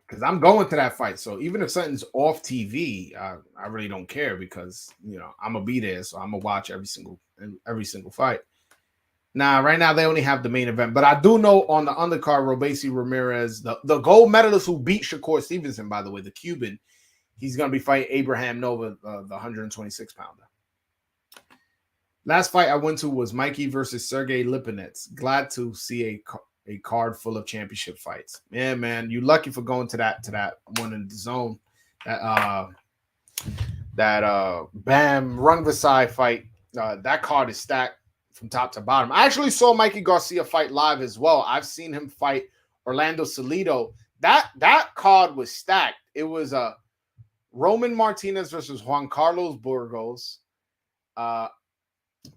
[SPEAKER 1] Because I'm going to that fight. So even if something's off TV, I really don't care, because I'm gonna be there, so I'm gonna watch every single fight. Now, right now they only have the main event, but I do know on the undercard, Robesi Ramirez, the gold medalist who beat Shakur Stevenson, by the way, the Cuban, he's gonna be fighting Abraham Nova, the 126 pounder. Last fight I went to was Mikey versus Sergey Lipinets. Glad to see a card full of championship fights. Yeah, man, you lucky for going to that one in the zone. That Bam Rungvisai fight. That card is stacked from top to bottom. I actually saw Mikey Garcia fight live as well. I've seen him fight Orlando Salido. That card was stacked. It was Roman Martinez versus Juan Carlos Burgos,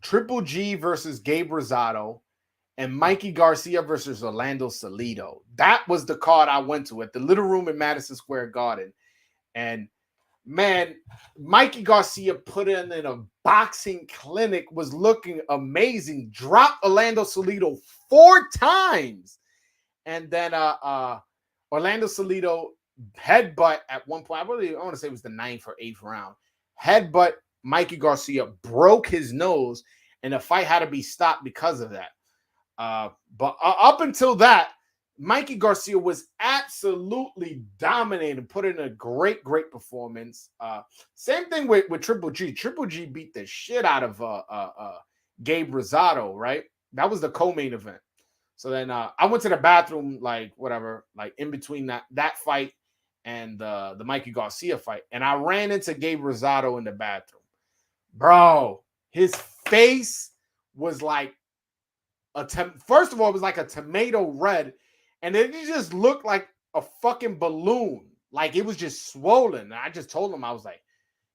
[SPEAKER 1] Triple G versus Gabe Rosado, and Mikey Garcia versus Orlando Salido. That was the card I went to at the Little Room in Madison Square Garden. And man, Mikey Garcia put in a boxing clinic, was looking amazing, dropped Orlando Salido 4 times. And then Orlando Salido headbutt at one point. I want to say it was the 9th or 8th round. Headbutt Mikey Garcia, broke his nose, and the fight had to be stopped because of that. But up until that, Mikey Garcia was absolutely dominating, put in a great performance. Same thing with Triple G. Triple G beat the shit out of Gabe Rosado, right? That was the co-main event. So then I went to the bathroom, like in between that fight and the Mikey Garcia fight, and I ran into Gabe Rosado in the bathroom. Bro, his face was like first of all, it was like a tomato red, and then it just looked like a fucking balloon. Like it was just swollen. And I just told him, I was like,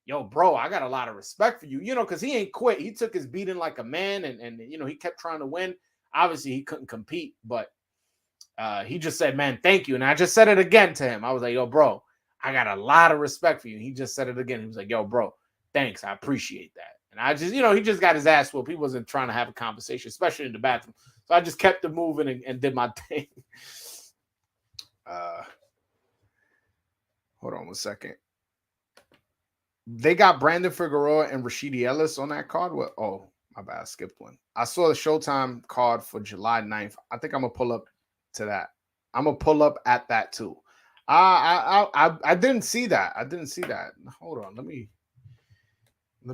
[SPEAKER 1] yo, bro, I got a lot of respect for you, because he ain't quit. He took his beating like a man, and he kept trying to win. Obviously, he couldn't compete, but he just said, man, thank you. And I just said it again to him. I was like, yo, bro, I got a lot of respect for you. He just said it again. He was like, yo, bro, thanks. I appreciate that. And I just, he just got his ass whooped. He wasn't trying to have a conversation, especially in the bathroom. So I just kept it moving and did my thing. Hold on 1 second. They got Brandon Figueroa and Rashidi Ellis on that card. What? Oh, my bad. I skipped one. I saw the Showtime card for July 9th. I think I'm going to pull up to that. I'm going to pull up at that too. I didn't see that. I didn't see that. Hold on. Let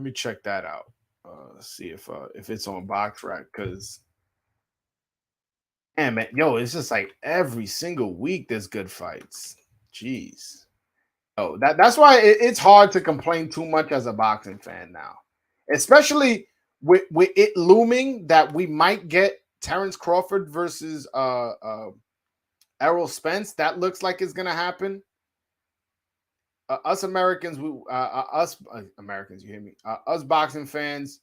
[SPEAKER 1] me check that out. See if it's on BoxRec, because man, yo, it's just like every single week there's good fights. Jeez. Oh, that's why it's hard to complain too much as a boxing fan now, especially with it looming that we might get Terrence Crawford versus Errol Spence. That looks like it's gonna happen. Us Americans, Americans, you hear me? Us boxing fans,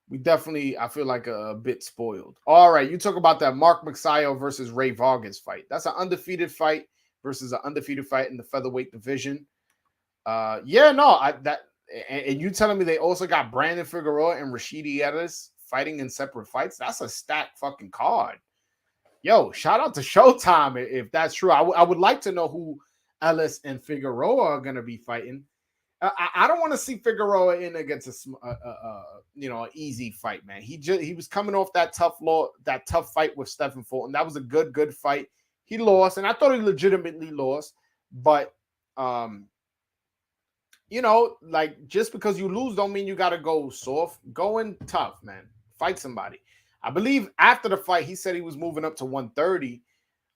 [SPEAKER 1] we definitely, I feel like a bit spoiled. All right, you talk about that Mark Magsayo versus Ray Vargas fight. That's an undefeated fight versus an undefeated fight in the featherweight division. And you telling me they also got Brandon Figueroa and Rashidi Ellis fighting in separate fights? That's a stacked fucking card. Yo, shout out to Showtime if that's true. I would like to know who Ellis and Figueroa are going to be fighting. I don't want to see Figueroa in against an easy fight, man. He was coming off that tough fight with Stephen Fulton. That was a good fight. He lost, and I thought he legitimately lost. But like, just because you lose don't mean you got to go soft. Go in tough, man. Fight somebody. I believe after the fight, he said he was moving up to 130.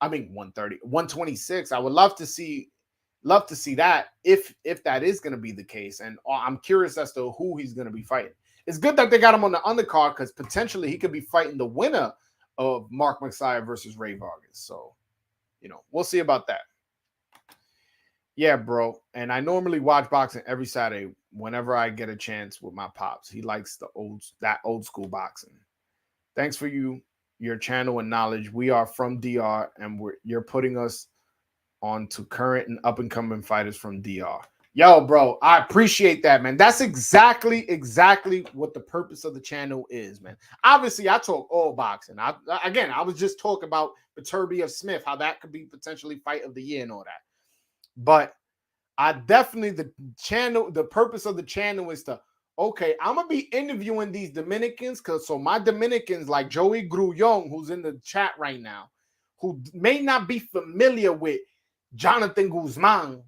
[SPEAKER 1] 126. I would love to see that if that is going to be the case. And I'm curious as to who he's going to be fighting. It's good that they got him on the undercard, because potentially he could be fighting the winner of Mark Magsayo versus Ray Vargas. So, we'll see about that. Yeah, bro. And I normally watch boxing every Saturday whenever I get a chance with my pops. He likes that old school boxing. Thanks for your channel and knowledge. We are from DR, and you're putting us on to current and up-and-coming fighters from DR. Yo, bro, I appreciate that, man. That's exactly what the purpose of the channel is, man. Obviously, I talk all boxing. I was just talking about Viterbi of Smith, how that could be potentially fight of the year and all that. But I definitely, the purpose of the channel is to, okay, I'm going to be interviewing these Dominicans, so my Dominicans like Joey Grullon, who's in the chat right now, who may not be familiar with Jonathan Guzman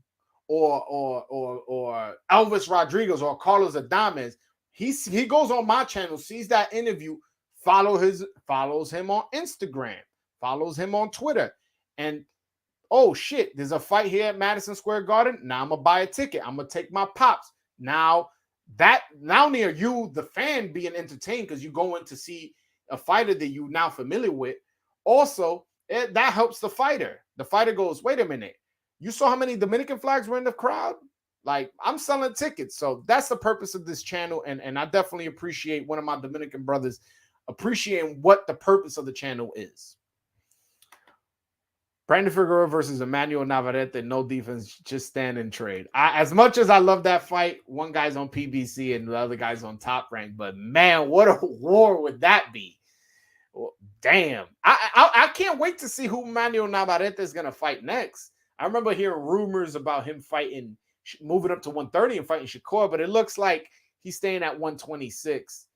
[SPEAKER 1] or Elvis Rodriguez or Carlos Adames, he goes on my channel, sees that interview, follows him on Instagram, follows him on Twitter, and oh shit, there's a fight here at Madison Square Garden. Now I'm gonna buy a ticket. I'm gonna take my pops. Now near you, the fan, being entertained because you go in to see a fighter that you're now familiar with. Also, that helps the fighter. The fighter goes, wait a minute, you saw how many Dominican flags were in the crowd? Like, I'm selling tickets. So that's the purpose of this channel. And I definitely appreciate one of my Dominican brothers appreciating what the purpose of the channel is. Brandon Figueroa versus Emmanuel Navarrete, no defense, just stand and trade. As much as I love that fight, one guy's on PBC and the other guy's on Top Rank, but man, what a war would that be? Well, damn. I can't wait to see who Emmanuel Navarrete is going to fight next. I remember hearing rumors about him moving up to 130 and fighting Shakur, but it looks like he's staying at 126.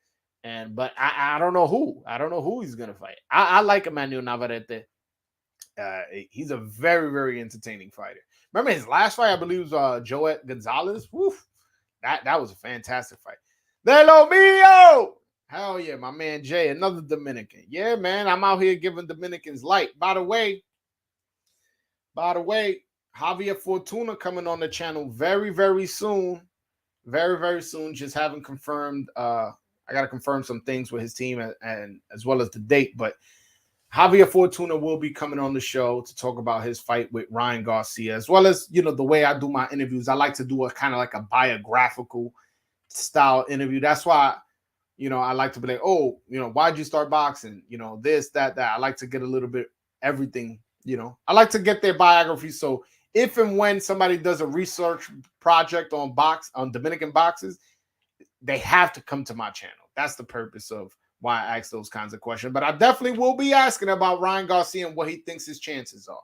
[SPEAKER 1] But I don't know who. I don't know who he's going to fight. I like Emmanuel Navarrete. He's a very, very entertaining fighter. Remember his last fight, I believe, was Joet Gonzalez. Woof. That was a fantastic fight. De lo mío! Hell yeah, my man Jay, another Dominican. Yeah, man, I'm out here giving Dominicans light. By the way, Javier Fortuna coming on the channel very, very soon. Very, very soon. Just haven't confirmed. I got to confirm some things with his team and as well as the date. But Javier Fortuna will be coming on the show to talk about his fight with Ryan Garcia, as well as, the way I do my interviews. I like to do a kind of like a biographical style interview. That's why, I like to be like, oh, why'd you start boxing? This, that. I like to get a little bit everything, I like to get their biography. So if and when somebody does a research project on Dominican boxes, they have to come to my channel. That's the purpose of why I ask those kinds of questions. But I definitely will be asking about Ryan Garcia and what he thinks his chances are.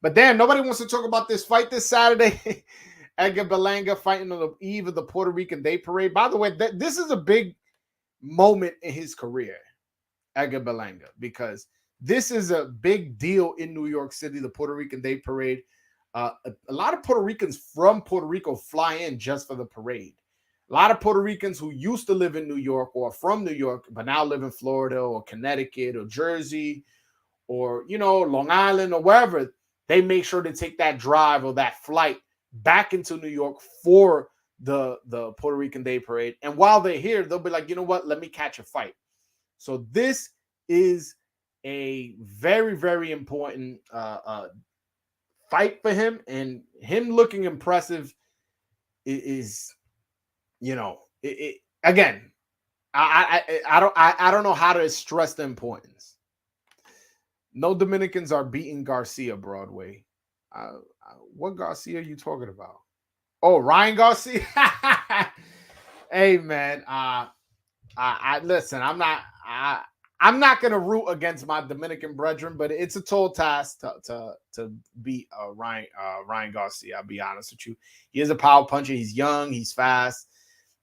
[SPEAKER 1] But damn, nobody wants to talk about this fight this Saturday. Edgar Berlanga fighting on the eve of the Puerto Rican Day Parade. By the way, this is a big moment in his career, Edgar Berlanga, because this is a big deal in New York City, the Puerto Rican Day Parade. A lot of Puerto Ricans from Puerto Rico fly in just for the parade. A lot of Puerto Ricans who used to live in New York or from New York, but now live in Florida or Connecticut or Jersey or, Long Island or wherever, they make sure to take that drive or that flight back into New York for the Puerto Rican Day Parade. And while they're here, they'll be like, you know what? Let me catch a fight. So this is a very, very important fight for him, and him looking impressive is again, I don't know how to stress the importance. No Dominicans are beating Garcia Broadway. What Garcia are you talking about? Oh, Ryan Garcia. Hey man, I listen. I'm not gonna root against my Dominican brethren, but it's a tall task to beat Ryan Garcia. I'll be honest with you. He is a power puncher. He's young. He's fast.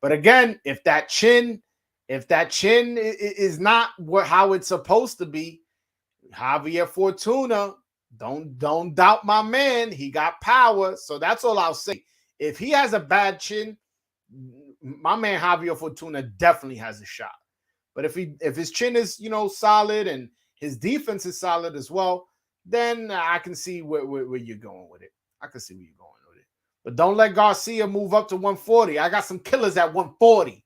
[SPEAKER 1] But again, if that chin is not how it's supposed to be, Javier Fortuna, don't doubt my man. He got power. So that's all I'll say. If he has a bad chin, my man Javier Fortuna definitely has a shot. But if his chin is solid and his defense is solid as well, then I can see where you're going with it. I can see where you're going with it. But don't let Garcia move up to 140. I got some killers at 140.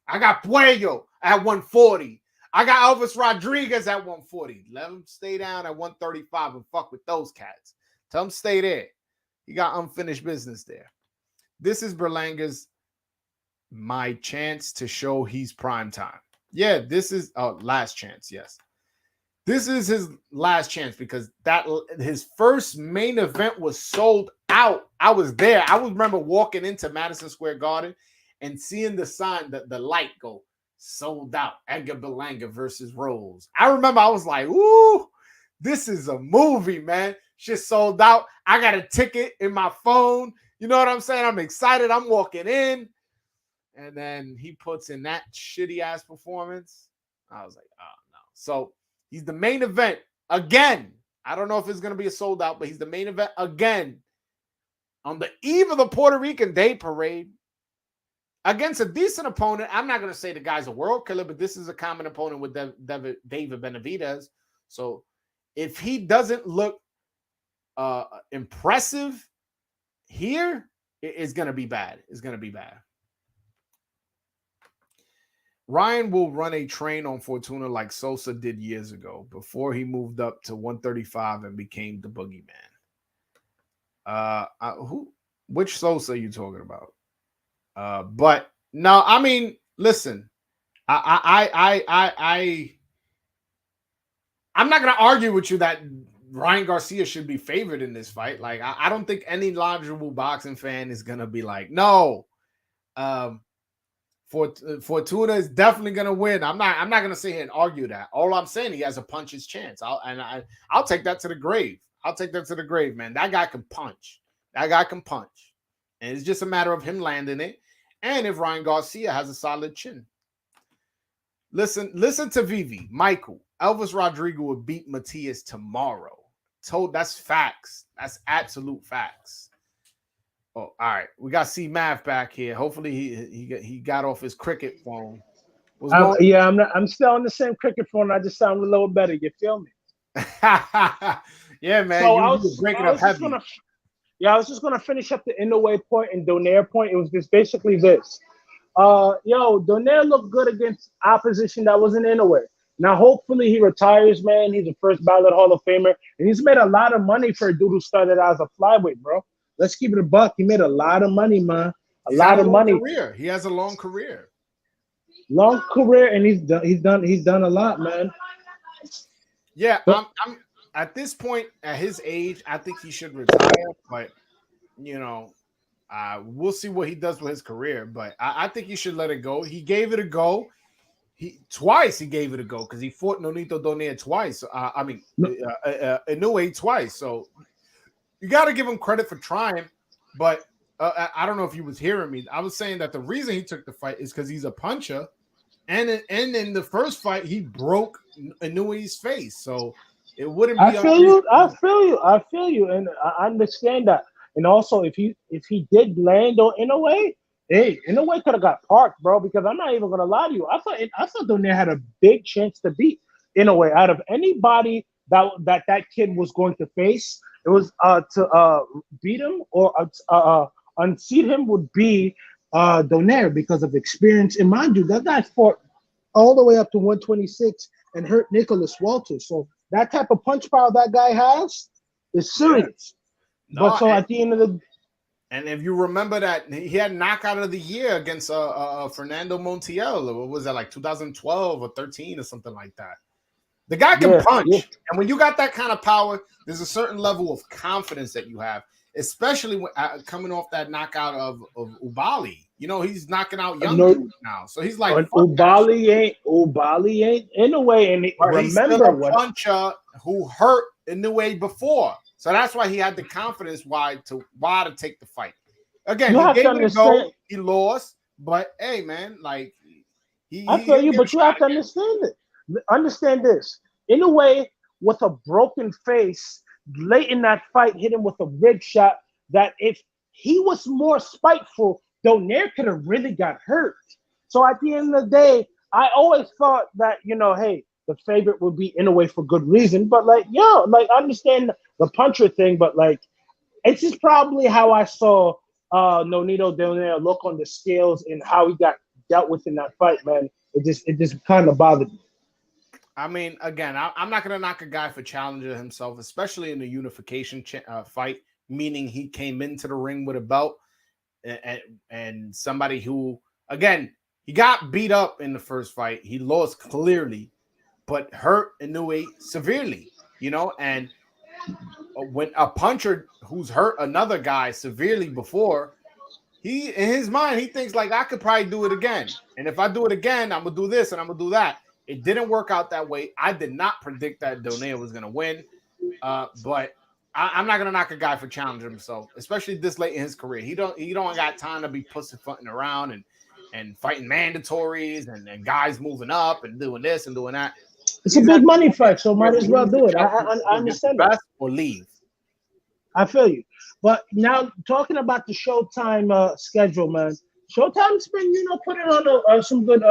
[SPEAKER 1] I got Puello at 140. I got Elvis Rodriguez at 140. Let him stay down at 135 and fuck with those cats. Tell him stay there. He got unfinished business there. This is Berlanga's my chance to show he's prime time. Yeah, this is last chance. Yes, this is his last chance because his first main event was sold out. I was there. I remember walking into Madison Square Garden and seeing the sign, the light go sold out. Edgar Berlanga versus Rose. I remember I was like, "Ooh, this is a movie, man." Shit sold out. I got a ticket in my phone. You know what I'm saying? I'm excited. I'm walking in. And then he puts in that shitty ass performance. I was like, oh no. So he's the main event again. I don't know if it's going to be a sold out, but he's the main event again on the eve of the Puerto Rican Day Parade against a decent opponent. I'm not going to say the guy's a world killer, but this is a common opponent with David Benavidez. So if he doesn't look impressive here, it's going to be bad. It's going to be bad. Ryan will run a train on Fortuna like Sosa did years ago before he moved up to 135 and became the boogeyman. Which Sosa are you talking about? But no, I mean, listen, I'm not gonna argue with you that Ryan Garcia should be favored in this fight. Like, I don't think any logical boxing fan is gonna be like, no. Fortuna is definitely gonna win. I'm not gonna sit here and argue that. All I'm saying, he has a puncher's chance. I'll take that to the grave. I'll take that to the grave, man. That guy can punch. That guy can punch, and it's just a matter of him landing it. And if Ryan Garcia has a solid chin. Listen to Vivi, Michael. Elvis Rodriguez will beat Matias tomorrow. That's facts. That's absolute facts. Oh, all right. We got C Math back here. Hopefully he got off his cricket phone.
[SPEAKER 2] I'm still on the same cricket phone. I just sound a little better. You feel me?
[SPEAKER 1] Yeah, man.
[SPEAKER 2] So
[SPEAKER 1] you were breaking up heavy.
[SPEAKER 2] I was just gonna finish up the Inoue point and Donaire point. It was just basically this. Donaire looked good against opposition that wasn't Inoue. Now, hopefully he retires, man. He's a first ballot Hall of Famer, and he's made a lot of money for a dude who started out as a flyweight, bro. Let's keep it a buck. He made a lot of money, man. A lot of money.
[SPEAKER 1] Career. He has a long career.
[SPEAKER 2] Long career, and he's done a lot, man.
[SPEAKER 1] Yeah, I'm at this point at his age, I think he should retire. But We'll see what he does with his career, but I think he should let it go. He gave it a go. He gave it a go because he fought Nonito Donaire twice. Inoue twice. So you got to give him credit for trying. But I don't know if you was hearing me. I was saying that the reason he took the fight is because he's a puncher, and in the first fight he broke Inoue's face. So it wouldn't be.
[SPEAKER 2] I feel you, and I understand that. And also, if he did land on Inoue, hey, Inoue could have got parked, bro. Because I'm not even gonna lie to you. I thought Donaire had a big chance to beat Inoue out of anybody that kid was going to face. It was to beat him or unseat him would be Donaire because of experience. And mind you, that guy fought all the way up to 126 and hurt Nicholas Walters. So that type of punch power that guy has is serious.
[SPEAKER 1] No,
[SPEAKER 2] but so at the end of the
[SPEAKER 1] and if you remember that he had knockout of the year against Fernando Montiel, what was that, like 2012 or 13 or something like that? The guy can punch, and when you got that kind of power, there's a certain level of confidence that you have, especially when, coming off that knockout of Ubali. You know, he's knocking out young dudes now, so he's like
[SPEAKER 2] Ubali ain't in a way. And remember
[SPEAKER 1] he's a puncher who hurt Inoue before, so that's why he had the confidence why to take the fight. Again, he gave it a go. He lost, but hey, man, like
[SPEAKER 2] I feel you, but you have to understand it. Understand this. In a way, with a broken face, late in that fight, hit him with a rib shot. That if he was more spiteful, Donaire could have really got hurt. So at the end of the day, I always thought that, hey, the favorite would be Inoue for good reason. But I understand the puncher thing, but it's just probably how I saw Nonito Donaire look on the scales and how he got dealt with in that fight, man. It just kind of bothered me.
[SPEAKER 1] I mean, again, I'm not going to knock a guy for challenging himself, especially in the unification fight, meaning he came into the ring with a belt and somebody who, again, he got beat up in the first fight. He lost clearly, but hurt Inoue severely, and when a puncher who's hurt another guy severely before, in his mind, he thinks like, I could probably do it again. And if I do it again, I'm going to do this and I'm going to do that. It didn't work out that way. I did not predict that Donaire was going to win, but I'm not going to knock a guy for challenging himself, especially this late in his career. He don't got time to be pussyfooting around and fighting mandatories and guys moving up and doing this and doing that.
[SPEAKER 2] It's a big money fight, so might as well do it. I understand that.
[SPEAKER 1] Or leave.
[SPEAKER 2] I feel you. But now talking about the Showtime schedule, man. Showtime's been, putting on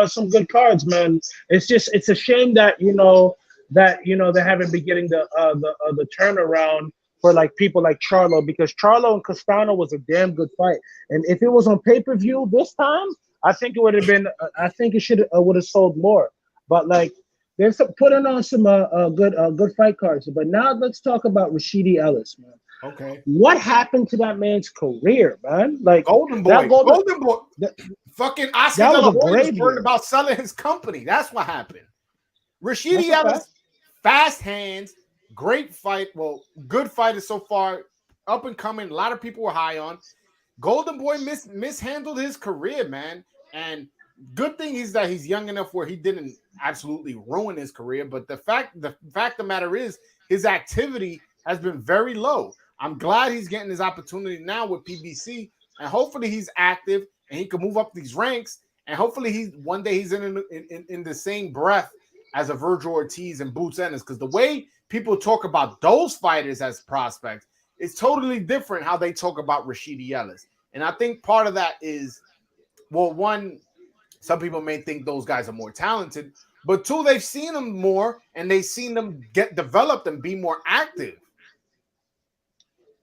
[SPEAKER 2] some good cards, man. It's a shame that they haven't been getting the turnaround for people like Charlo, because Charlo and Castano was a damn good fight. And if it was on pay-per-view this time, I think it would have been. I think it would have sold more. But they're putting on some good fight cards. But now let's talk about Rashidi Ellis, man.
[SPEAKER 1] Okay.
[SPEAKER 2] What happened to that man's career, man?
[SPEAKER 1] Golden Boy. Fucking Oscar De La Hoya was worried about selling his company. That's what happened. Rashidi Ellis, fast hands, great fight. Well, good fighter so far, up and coming. A lot of people were high on. Golden Boy mishandled his career, man. And good thing is that he's young enough where he didn't absolutely ruin his career. But the fact of the matter is, his activity has been very low. I'm glad he's getting his opportunity now with PBC, and hopefully he's active and he can move up these ranks. And hopefully one day he's in the same breath as a Virgil Ortiz and Boots Ennis, because the way people talk about those fighters as prospects is totally different how they talk about Rashidi Ellis. And I think part of that is, well, one, some people may think those guys are more talented, but two, they've seen them more and they've seen them get developed and be more active.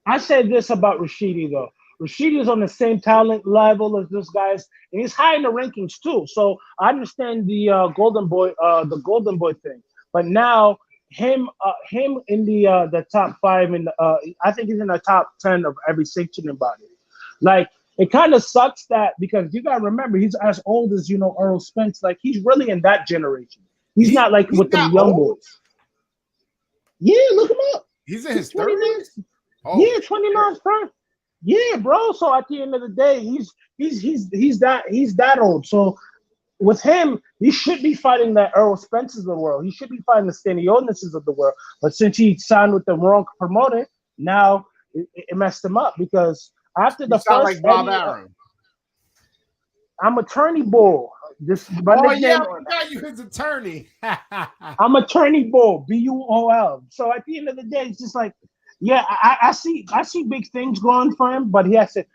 [SPEAKER 2] I said this about Rashidi, though. Rashidi is on the same talent level as this guy's, and he's high in the rankings too. So I understand the Golden Boy thing. But now him in the top 5, and I think he's in the top 10 of every sanctioning body. It kind of sucks that, because you gotta remember, he's as old as Earl Spence. He's really in that generation. He's not with the young boys. Yeah, look him up.
[SPEAKER 1] He's in his 30s.
[SPEAKER 2] Yeah, 29, 30. Yeah, bro. So at the end of the day, he's that old. So with him, he should be fighting the Errol Spencers of the world. He should be fighting the Stanionis's of the world. But since he signed with the wrong promoter, now it messed him up because after
[SPEAKER 1] You
[SPEAKER 2] the
[SPEAKER 1] sound
[SPEAKER 2] first
[SPEAKER 1] like Bob
[SPEAKER 2] Eddie,
[SPEAKER 1] Arum.
[SPEAKER 2] I'm attorney bull. This my
[SPEAKER 1] Oh yeah,
[SPEAKER 2] nickname.
[SPEAKER 1] I forgot you his attorney.
[SPEAKER 2] I'm attorney bull. BUOL. So at the end of the day, it's just like, yeah, I see big things going for him, but he has to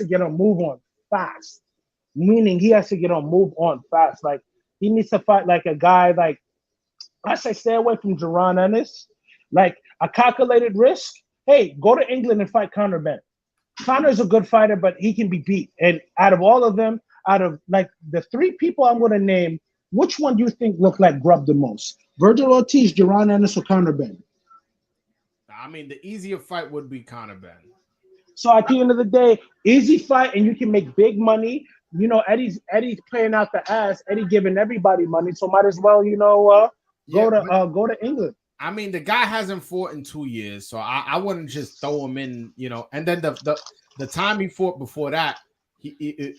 [SPEAKER 2] get on move on fast. Meaning he has to get on move on fast. Like he needs to fight like a guy like I say stay away from Jaron Ennis. Like a calculated risk. Hey, go to England and fight Conor Ben. Conor's a good fighter, but he can be beat. And out of all of them, out of like the three people I'm going to name, which one do you think look like grub the most? Virgil Ortiz, Jaron Ennis, or Conor Ben?
[SPEAKER 1] I mean, the easier fight would be Conor Ben.
[SPEAKER 2] So at the end of the day, easy fight, and you can make big money. You know, Eddie's playing out the ass. Eddie giving everybody money, so might as well,
[SPEAKER 1] Yeah,
[SPEAKER 2] go to England.
[SPEAKER 1] I mean, the guy hasn't fought in 2 years, so I wouldn't just throw him in, And then the time he fought before that, he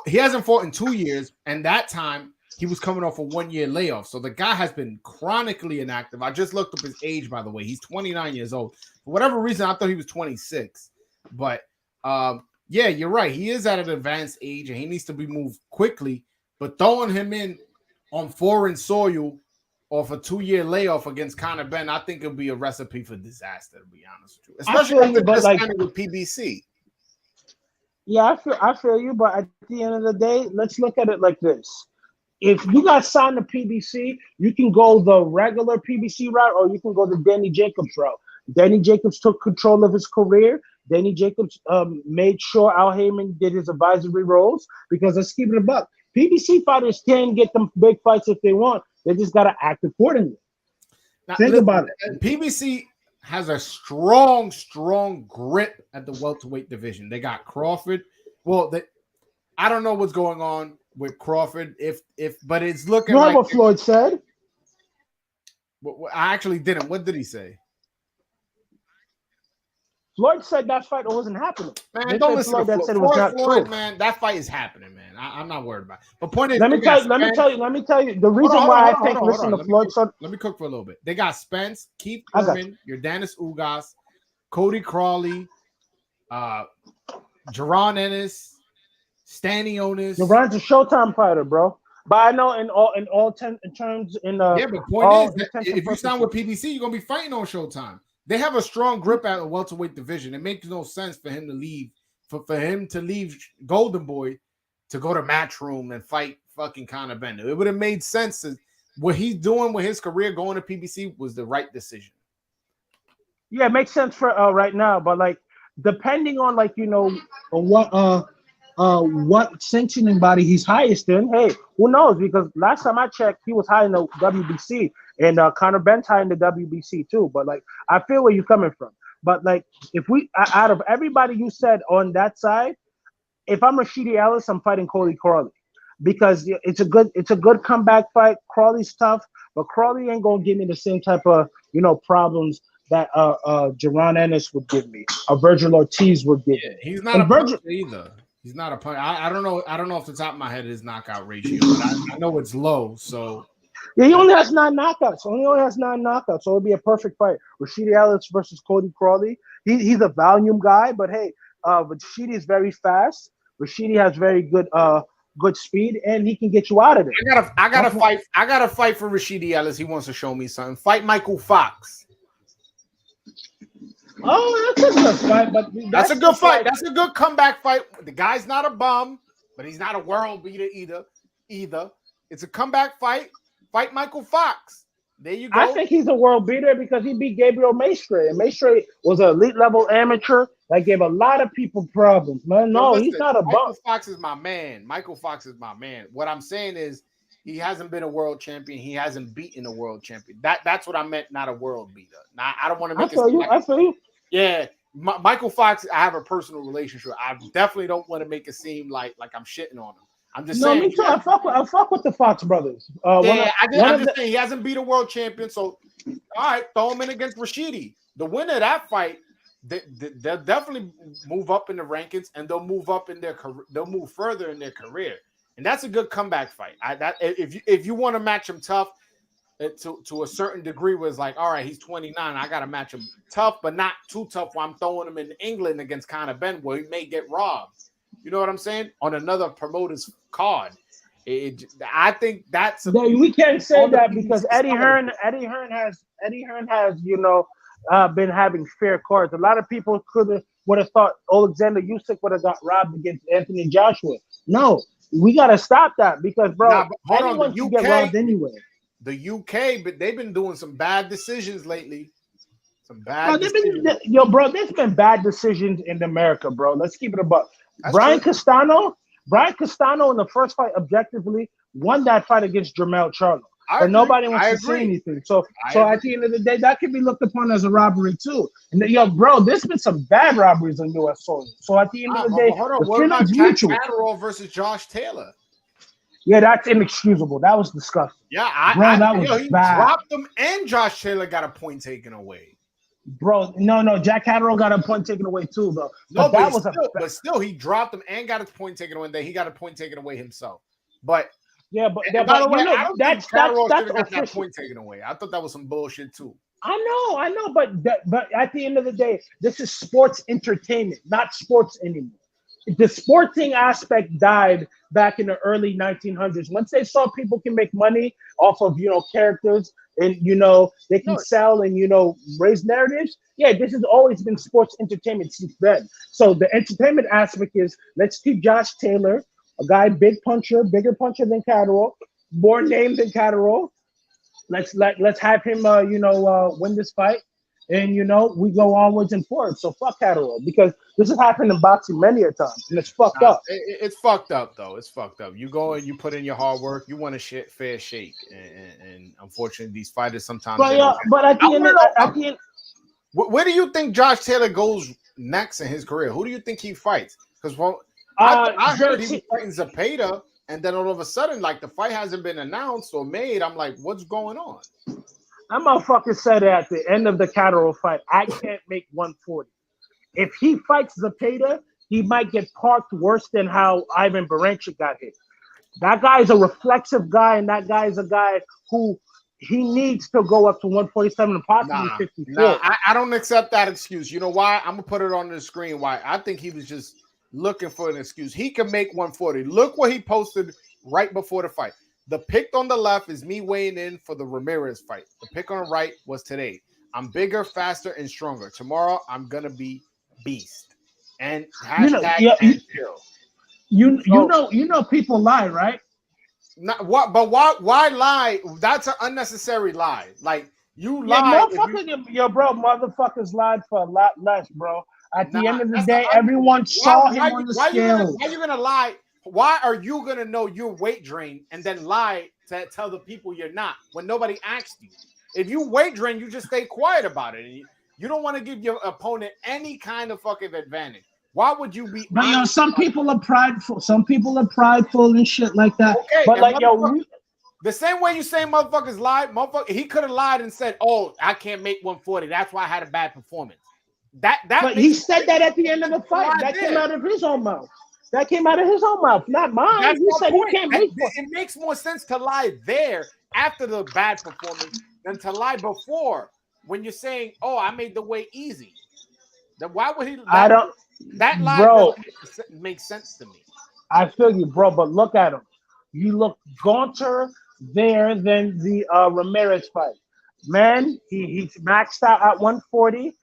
[SPEAKER 1] hasn't fought in 2 years, and that time he was coming off a 1 year layoff. So the guy has been chronically inactive. I just looked up his age, by the way. He's 29 years old. For whatever reason, I thought he was 26. But yeah, you're right. He is at an advanced age, and he needs to be moved quickly. But throwing him in on foreign soil off a 2 year layoff against Conor Ben, I think it'll be a recipe for disaster, to be honest with you. Especially after just signing with PBC.
[SPEAKER 2] Yeah, I feel you, but at the end of the day, let's look at it like this. If you got signed to PBC, you can go the regular PBC route or you can go the Danny Jacobs route. Danny Jacobs took control of his career. Danny Jacobs made sure Al Heyman did his advisory roles because let's keep it a buck. PBC fighters can get them big fights if they want. They just got to act accordingly.
[SPEAKER 1] Now,
[SPEAKER 2] Think about it.
[SPEAKER 1] PBC has a strong grip at the welterweight division. They got Crawford. Well, I don't know what's going on with Crawford. But it's looking like
[SPEAKER 2] what Floyd said.
[SPEAKER 1] I actually didn't. What did he say?
[SPEAKER 2] Floyd said that fight wasn't happening.
[SPEAKER 1] Man, don't listen to Floyd. Man, that fight is happening, man. I'm not worried about it. But point is, let me tell
[SPEAKER 2] you. The reason why I think listen to Floyd.
[SPEAKER 1] Let me cook for a little bit. They got Spence, Keith Thurman, Yordanis Ugas, Cody Crawley, Jaron Ennis, Stanionis.
[SPEAKER 2] Jaron's a Showtime fighter, bro. But I know in terms.
[SPEAKER 1] Yeah, but point is, if you sign with PBC, you're gonna be fighting on Showtime. They have a strong grip at the welterweight division. It makes no sense for him to leave, for him to leave Golden Boy to go to Matchroom and fight fucking Conor Ben. It would have made sense. What he's doing with his career going to PBC was the right decision.
[SPEAKER 2] Yeah, it makes sense for right now, but like depending on what sanctioning body he's highest in, hey, who knows? Because last time I checked, he was high in the WBC. And Conor Ben's high in the WBC too. But like, I feel where you're coming from. But like, if we out of everybody you said on that side, if I'm Rashidi Ellis, I'm fighting Cody Crawley because it's a good comeback fight. Crawley's tough, but Crawley ain't gonna give me the same type of problems that Jaron Ennis would give me, or Virgil Ortiz would give me.
[SPEAKER 1] He's not a puncher either. He's not a puncher. I don't know. I don't know off the top of my head his knockout ratio, but I know it's low. So.
[SPEAKER 2] Yeah, he only has 9 knockouts. So it'll be a perfect fight. Rashidi Ellis versus Cody Crawley. He's a volume guy, but hey, Rashidi is very fast. Rashidi has very good speed, and he can get you out of there.
[SPEAKER 1] I gotta fight for Rashidi Ellis. He wants to show me something. Fight Michael Fox.
[SPEAKER 2] Oh, that's a good fight, but
[SPEAKER 1] that's a good fight. That's a good comeback fight. The guy's not a bum, but he's not a world beater either. It's a comeback fight. Fight Michael Fox. There you go.
[SPEAKER 2] I think he's a world beater because he beat Gabriel Maestre. And Maestre was an elite level amateur that gave a lot of people problems, man. No, listen, he's not a bum.
[SPEAKER 1] Michael Fox is my man. What I'm saying is he hasn't been a world champion. He hasn't beaten a world champion. That's what I meant, not a world beater. Now, I don't want to make it seem
[SPEAKER 2] I feel you.
[SPEAKER 1] Yeah, Michael Fox, I have a personal relationship. I definitely don't want to make it seem like I'm shitting on him. I'm just saying.
[SPEAKER 2] Me too. I fuck with the Fox brothers.
[SPEAKER 1] I'm just saying he hasn't beat a world champion. So, all right, throw him in against Rashidi. The winner of that fight they'll definitely move up in the rankings, and they'll move up in their career. They'll move further in their career, and that's a good comeback fight. If you want to match him tough, to a certain degree, was like, all right, he's 29. I got to match him tough, but not too tough. While I'm throwing him in England against Conor Ben, where he may get robbed. You know what I'm saying? On another promoter's card. I think that's
[SPEAKER 2] we can't say that because Eddie Hearn has been having fair cards. A lot of people would have thought Alexander Usyk would have got robbed against Anthony Joshua. No, we gotta stop that because, bro, anyone can get robbed anyway.
[SPEAKER 1] The UK, but they've been doing some bad decisions lately. Some bad
[SPEAKER 2] decisions. Bro, there's been bad decisions in America, bro. Let's keep it about Brian Castano in the first fight objectively won that fight against Jermell Charlo. But nobody wants to say anything. So at the end of the day, that can be looked upon as a robbery too. And bro, there's been some bad robberies on U.S. soil. So at the end of the day,
[SPEAKER 1] what about Jack Catterall versus Josh Taylor?
[SPEAKER 2] Yeah, that's inexcusable. That was disgusting.
[SPEAKER 1] Yeah, he
[SPEAKER 2] bad.
[SPEAKER 1] Dropped him, and Josh Taylor got a point taken away.
[SPEAKER 2] Bro, no, Jack Catterall got a point taken away too, though.
[SPEAKER 1] But still, he dropped him and got a point taken away. And then he got a point taken away himself. But
[SPEAKER 2] by the way, look, that's
[SPEAKER 1] that point taken away. I thought that was some bullshit too.
[SPEAKER 2] I know, but at the end of the day, this is sports entertainment, not sports anymore. The sporting aspect died back in the early 1900s. Once they saw people can make money off of, characters and, they can sell and, raise narratives. Yeah, this has always been sports entertainment since then. So the entertainment aspect is let's keep Josh Taylor, a guy, bigger puncher than Catterall, more named than Catterall. Let's have him, win this fight. And, we go onwards and forwards. So fuck Catterall because this has happened in boxing many a time. And it's fucked up.
[SPEAKER 1] It's fucked up, though. It's fucked up. You go and you put in your hard work. You want a fair shake. And unfortunately, these fighters sometimes.
[SPEAKER 2] But at the end.
[SPEAKER 1] Where do you think Josh Taylor goes next in his career? Who do you think he fights? Because I heard he was fighting Zepeda. And then all of a sudden, like, the fight hasn't been announced or made. I'm like, what's going on?
[SPEAKER 2] That motherfucker said at the end of the Catterall fight, I can't make 140. If he fights Zepeda, he might get parked worse than how Ivan Baranchyk got hit. That guy is a reflexive guy, and that guy is a guy who he needs to go up to 147 and possibly 54.
[SPEAKER 1] Nah, I don't accept that excuse. You know why? I'm going to put it on the screen. Why? I think he was just looking for an excuse. He can make 140. Look what he posted right before the fight. The pic on the left is me weighing in for the Ramirez fight. The pic on the right was today. I'm bigger, faster, and stronger. Tomorrow, I'm going to be beast. And hashtag
[SPEAKER 2] you know people lie, right?
[SPEAKER 1] But why lie? That's an unnecessary lie. Like, you lie.
[SPEAKER 2] Motherfuckers lied for a lot less, bro. At the end of the day, everyone saw him on the scale.
[SPEAKER 1] Why are you going to lie? Why are you going to know you're weight drained and then lie to tell the people you're not when nobody asked you? If you weight drain, you just stay quiet about it. And you don't want to give your opponent any kind of fucking advantage. Why would you be?
[SPEAKER 2] But some people are prideful. Some people are prideful and shit like that.
[SPEAKER 1] Okay,
[SPEAKER 2] but like,
[SPEAKER 1] the same way you say motherfuckers lied, he could have lied and said, "Oh, I can't make 140. That's why I had a bad performance."
[SPEAKER 2] But he said that at the end of the fight. That came out of his own mouth. That came out of his own mouth, not mine. He said he can't make one.
[SPEAKER 1] It makes more sense to lie there after the bad performance than to lie before when you're saying, "Oh, I made the weight easy." Then why would he? That lie doesn't make sense to me.
[SPEAKER 2] I feel you, bro, but look at him. You look gaunter there than the Ramirez fight. Man, he's maxed out at 140.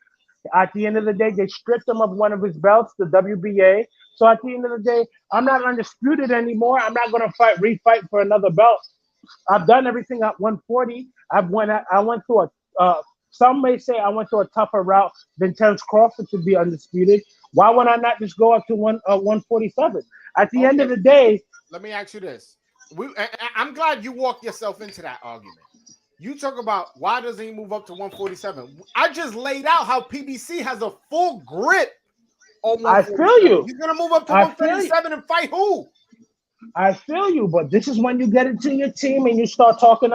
[SPEAKER 2] At the end of the day, they stripped him of one of his belts, the WBA. So at the end of the day, I'm not undisputed anymore. I'm not going to refight for another belt. I've done everything at 140. I went through some may say I went through a tougher route than Terence Crawford to be undisputed. Why would I not just go up to 147? At the end of the day,
[SPEAKER 1] let me ask you this. I'm glad you walked yourself into that argument. You talk about why doesn't he move up to 147? I just laid out how PBC has a full grip on 147.
[SPEAKER 2] I feel you.
[SPEAKER 1] He's gonna move up to 137 and fight who?
[SPEAKER 2] I feel you, but this is when you get into your team and you start talking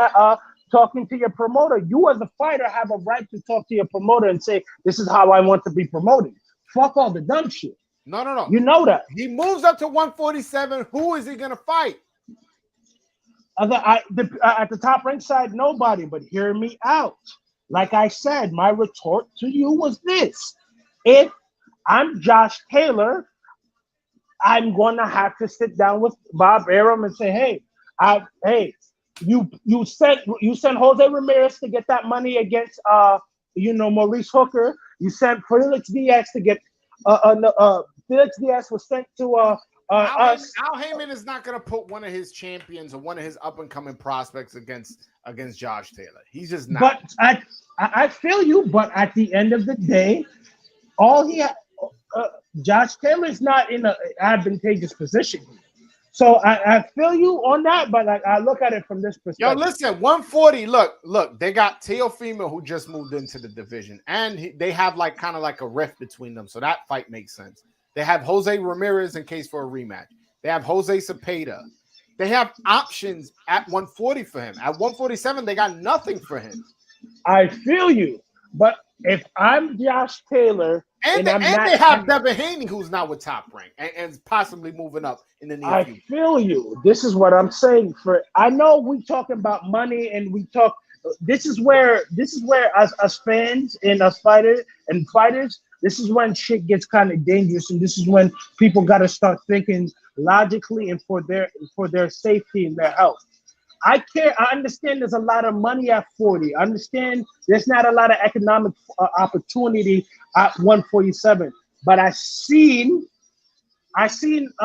[SPEAKER 2] talking to your promoter. You as a fighter have a right to talk to your promoter and say, this is how I want to be promoted. Fuck all the dumb shit.
[SPEAKER 1] No.
[SPEAKER 2] You know that.
[SPEAKER 1] He moves up to 147. Who is he going to fight?
[SPEAKER 2] At the top rank side, nobody. But hear me out. Like I said, my retort to you was this. If I'm Josh Taylor, I'm going to have to sit down with Bob Arum and say, hey, you sent Jose Ramirez to get that money against Maurice Hooker. You sent Felix Diaz to get Felix Diaz was sent to us.
[SPEAKER 1] Al Heyman is not going to put one of his champions or one of his up and coming prospects against Josh Taylor. He's just not.
[SPEAKER 2] But I feel you. But at the end of the day, Josh Taylor's not in an advantageous position. So I feel you on that, but like I look at it from this perspective.
[SPEAKER 1] Yo, listen, 140. Look, they got Teofimo who just moved into the division, and they have like kind of like a rift between them, so that fight makes sense. They have Jose Ramirez in case for a rematch. They have Jose Cepeda. They have options at 140 for him. At 147, they got nothing for him.
[SPEAKER 2] I feel you, but if I'm Josh Taylor,
[SPEAKER 1] and they have Devin Haney, who's now with Top Rank and possibly moving up in the near future.
[SPEAKER 2] I feel you. This is what I'm saying. I know we talking about money, and we talk. This is where us fans and us fighters, this is when shit gets kind of dangerous, and this is when people got to start thinking logically and for their safety and their health. I understand there's a lot of money at 40. I understand there's not a lot of economic opportunity at 147. But I seen Teofimo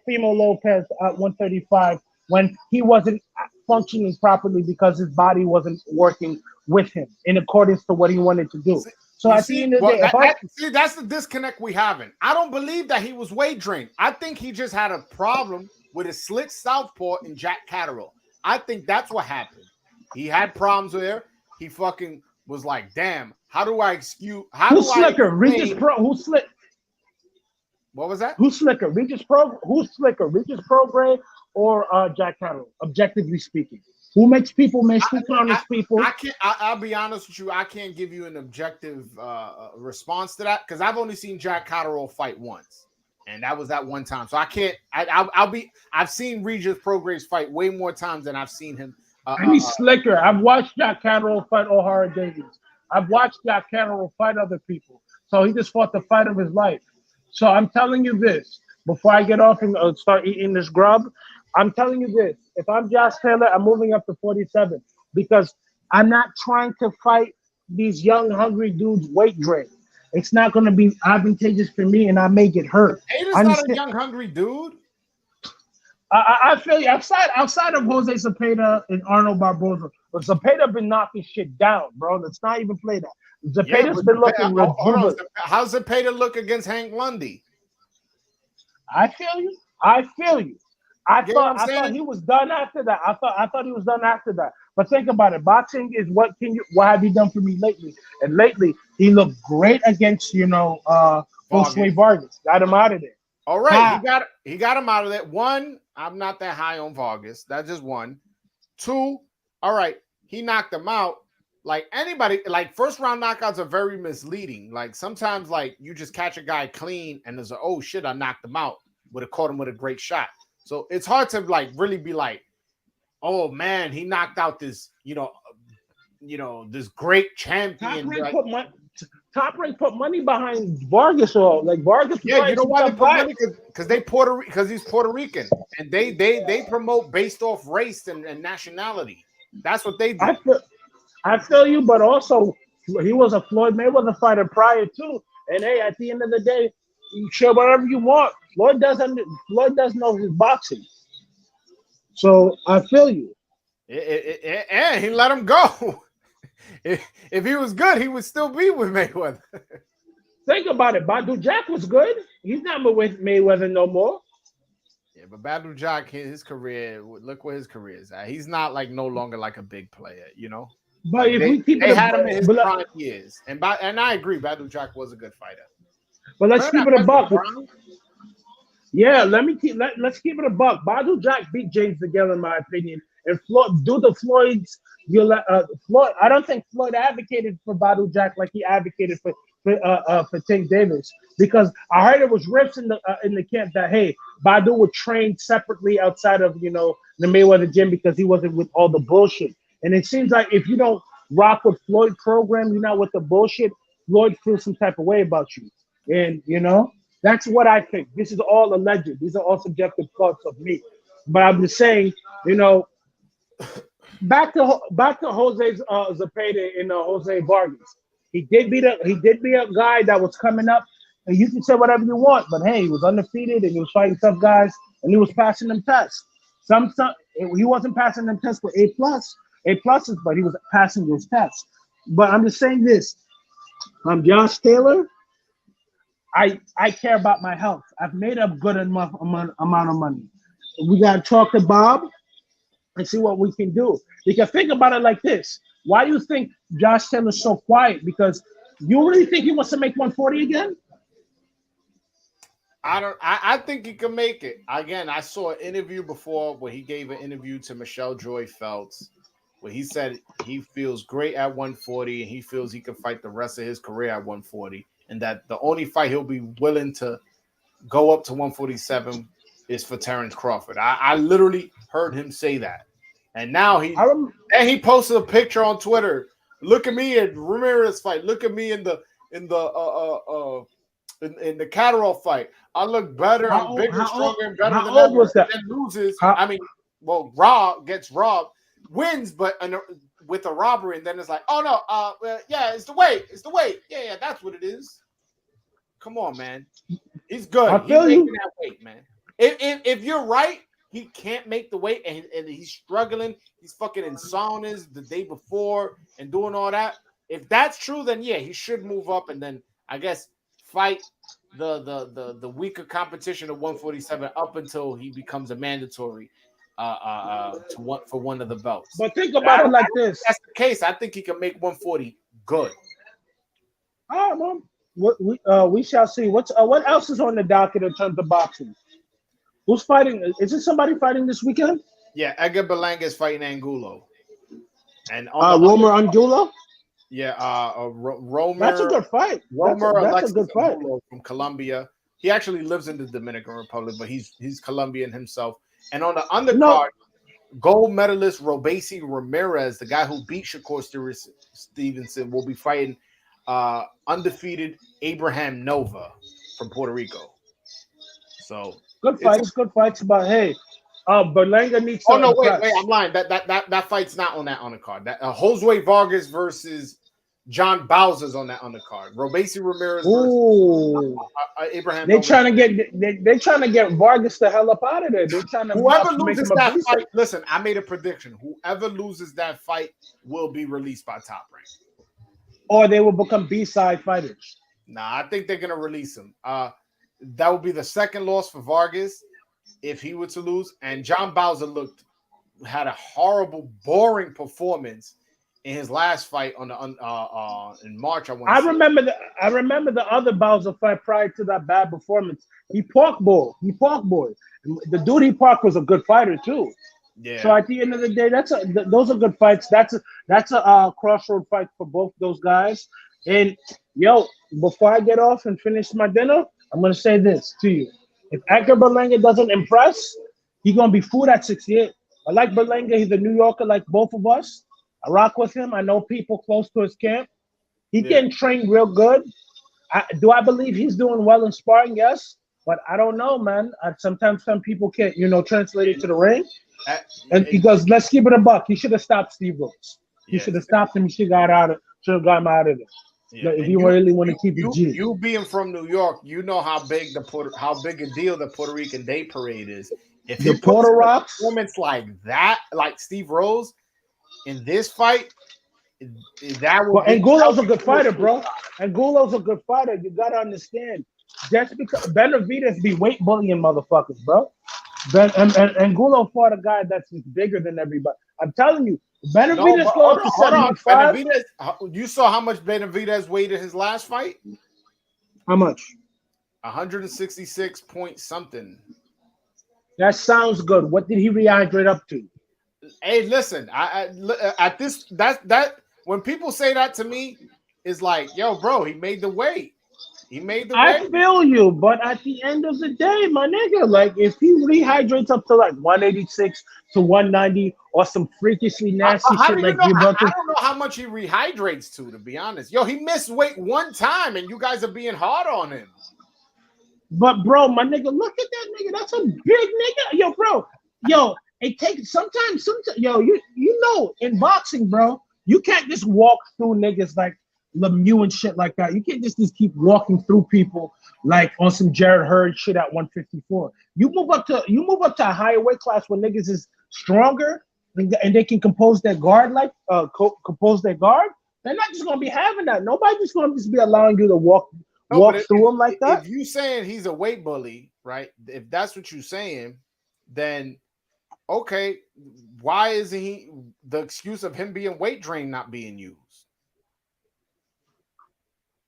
[SPEAKER 2] Lopez at 135 when he wasn't functioning properly because his body wasn't working with him in accordance to what he wanted to do. So at the end of the day,
[SPEAKER 1] that's the disconnect we having. I don't believe that he was weight drained. I think he just had a problem with his slick southpaw and Jack Catterall. I think that's what happened. He had problems there. He fucking was like, damn, how do I excuse?
[SPEAKER 2] Who's slicker? Regis Pro? Who's slick?
[SPEAKER 1] What was that?
[SPEAKER 2] Who's slicker? Regis Pro? Who's slicker? Regis Prograis or Jack Catterall? Objectively speaking, who makes people people?
[SPEAKER 1] I'll be honest with you. I can't give you an objective response to that because I've only seen Jack Catterall fight once. And that was that one time. So I can't. I've seen Regis Prograis fight way more times than I've seen him.
[SPEAKER 2] And he's slicker. I've watched Jack Catterall fight O'Hara Davies. I've watched Jack Catterall fight other people. So he just fought the fight of his life. So I'm telling you this before I get off and start eating this grub. I'm telling you this. If I'm Josh Taylor, I'm moving up to 47 because I'm not trying to fight these young, hungry dudes weight drain. It's not going to be advantageous for me, and I may get hurt.
[SPEAKER 1] Cepeda's not a young, hungry dude.
[SPEAKER 2] I feel you. Outside of Jose Cepeda and Arnold Barboza, but Cepeda been knocking shit down, bro. Let's not even play that. Cepeda's been looking rejuvenated.
[SPEAKER 1] How's Cepeda look against Hank Lundy?
[SPEAKER 2] I feel you. I thought he was done after that. I thought he was done after that. But think about it. Boxing is what have you done for me lately? And lately he looked great against Josue Vargas. Got him out of there.
[SPEAKER 1] All right, he got him out of there. One, I'm not that high on Vargas. That's just one. Two, all right, he knocked him out. Like anybody, like first round knockouts are very misleading. Like sometimes, like you just catch a guy clean and there's oh shit, I knocked him out. Would have caught him with a great shot. So it's hard to like really be like, oh man, he knocked out this, this great champion.
[SPEAKER 2] Top Rank put money behind Vargas, or like Vargas.
[SPEAKER 1] Yeah, you know why they put money? Because he's Puerto Rican, and they promote based off race and nationality. That's what they do.
[SPEAKER 2] I feel you, but also he was a Floyd Mayweather fighter prior to. And hey, at the end of the day, you share whatever you want. Floyd does know his boxing. So I feel you.
[SPEAKER 1] And he let him go. If he was good, he would still be with Mayweather.
[SPEAKER 2] Think about it. Badu Jack was good. He's not with Mayweather no more.
[SPEAKER 1] Yeah, but Badu Jack, his career, look where his career is at. He's not like no longer like a big player,
[SPEAKER 2] But if we keep
[SPEAKER 1] they had him in his prime years, and I agree, Badu Jack was a good fighter.
[SPEAKER 2] But let's keep it a buck. Yeah, let's keep it a buck. Badu Jack beat James DeGale, in my opinion, And Floyd, due to Floyd's, Floyd, I don't think Floyd advocated for Badu Jack like he advocated for Tank Davis, because I heard it was riffs in the camp that, hey, Badu would train separately outside of the Mayweather gym because he wasn't with all the bullshit. And it seems like if you don't rock with Floyd program, you're not with the bullshit. Floyd feels some type of way about you, and that's what I think. This is all alleged. These are all subjective thoughts of me, but I'm just saying, back to Jose Zepeda and Jose Vargas. He did beat a guy that was coming up, and you can say whatever you want, but hey, he was undefeated and he was fighting tough guys and he was passing them tests. Some he wasn't passing them tests for A pluses, but he was passing those tests. But I'm just saying this. I'm Josh Taylor. I care about my health. I've made a good enough amount of money. We gotta talk to Bob and see what we can do. Because think about it like this. Why do you think Josh Taylor's so quiet? Because you really think he wants to make 140 again?
[SPEAKER 1] I think he can make it. Again, I saw an interview before where he gave an interview to Michelle Joy Phelps, where he said he feels great at 140 and he feels he can fight the rest of his career at 140, and that the only fight he'll be willing to go up to 147 is for Terrence Crawford. I literally heard him say that. And now he posted a picture on Twitter. Look at me in Ramirez fight. Look at me in the Catterall fight. I look better. I'm bigger, stronger, and better than ever. Was that? And then loses. Rob gets robbed, wins, but with a robbery, and then it's like, oh no, yeah, it's the weight. It's the weight. Yeah, that's what it is. Come on, man. He's good. He's making that weight, man. If you're right, he can't make the weight, and he's struggling. He's fucking in saunas the day before and doing all that. If that's true, then yeah, he should move up, and then I guess fight the weaker competition of 147 up until he becomes a mandatory for one of the belts.
[SPEAKER 2] But think about it like this.
[SPEAKER 1] If that's the case. I think he can make 140 good.
[SPEAKER 2] All right, man. We shall see. What else is on the docket in terms of boxing? Who's fighting? Is it somebody fighting this weekend?
[SPEAKER 1] Yeah, Edgar Berlanga is fighting Angulo. And
[SPEAKER 2] Romer Angulo?
[SPEAKER 1] Yeah, Romer.
[SPEAKER 2] That's a good fight. That's a good fight.
[SPEAKER 1] From Colombia. He actually lives in the Dominican Republic, but he's Colombian himself. And on the undercard, gold medalist Robesi Ramirez, the guy who beat Shakur Stevenson, will be fighting undefeated Abraham Nova from Puerto Rico. So
[SPEAKER 2] good fights. But hey, Berlanga needs.
[SPEAKER 1] Oh no, wait, I'm lying. That fight's not on that undercard. That Josue Vargas versus John Bowser's on that undercard. Robesi Ramirez versus Abraham.
[SPEAKER 2] They're trying to get Vargas the hell up out of there. They're trying to
[SPEAKER 1] whoever loses that fight. Listen, I made a prediction. Whoever loses that fight will be released by Top Rank,
[SPEAKER 2] or they will become B-side fighters.
[SPEAKER 1] Nah, I think they're gonna release him. That would be the second loss for Vargas if he were to lose. And John Bowser had a horrible, boring performance in his last fight on in March. I
[SPEAKER 2] remember the other Bowser fight prior to that bad performance. He park boy. The dude he parked was a good fighter too.
[SPEAKER 1] Yeah.
[SPEAKER 2] So at the end of the day, those are good fights. That's a crossroad fight for both those guys. And before I get off and finish my dinner, I'm gonna say this to you: if Edgar Berlanga doesn't impress, he's gonna be food at 68. I like Berlanga. He's a New Yorker, like both of us. I rock with him. I know people close to his camp. He can train real good. Do I believe he's doing well in sparring? Yes, but I don't know, man. Sometimes some people can't, translate it to the ring. And because let's keep it a buck, he should have stopped Steve Rhodes. He should have stopped him. He should have got him out of there. Yeah. If you really want to keep it G.
[SPEAKER 1] You being from New York, you know how big a deal the Puerto Rican Day Parade is. If
[SPEAKER 2] the Puerto Rocks
[SPEAKER 1] performance like that, like Steve Rose in this fight, that will.
[SPEAKER 2] Angulo's a good fighter, bro. Angulo's a good fighter. You gotta understand. Just because Benavidez be weight bullying motherfuckers, bro. Angulo fought a guy that's bigger than everybody. I'm telling you, Benavidez goes to 75.
[SPEAKER 1] Benavidez, you saw how much Benavidez weighed in his last fight?
[SPEAKER 2] How much?
[SPEAKER 1] 166 point something.
[SPEAKER 2] That sounds good. What did he rehydrate up to?
[SPEAKER 1] Hey, listen, at this that when people say that to me, is like, yo, bro, he made the weight. He made the
[SPEAKER 2] I
[SPEAKER 1] weight.
[SPEAKER 2] feel you, but at the end of the day, my nigga, like if he rehydrates up to like 186 to 190 or some freakishly nasty
[SPEAKER 1] How
[SPEAKER 2] shit
[SPEAKER 1] do you
[SPEAKER 2] like
[SPEAKER 1] know?
[SPEAKER 2] you about
[SPEAKER 1] I
[SPEAKER 2] to,
[SPEAKER 1] don't know how much he rehydrates to be honest. Yo, he missed weight one time, and you guys are being hard on him.
[SPEAKER 2] but bro, my nigga, look at that nigga. That's a big nigga. Yo, bro. Yo, it takes sometimes, yo, you know, in boxing, bro, you can't just walk through niggas like Lemieux and shit like that. You can't just keep walking through people like on some Jared Hurd shit at 154. You move up to a higher weight class where niggas is stronger and they can compose their guard compose their guard. They're not just gonna be having that. Nobody's just gonna just be allowing you to walk
[SPEAKER 1] No, but
[SPEAKER 2] walk through them like that.
[SPEAKER 1] if you saying he's a weight bully, right? If that's what you're saying, then okay, why isn't he the excuse of him being weight drained not being used?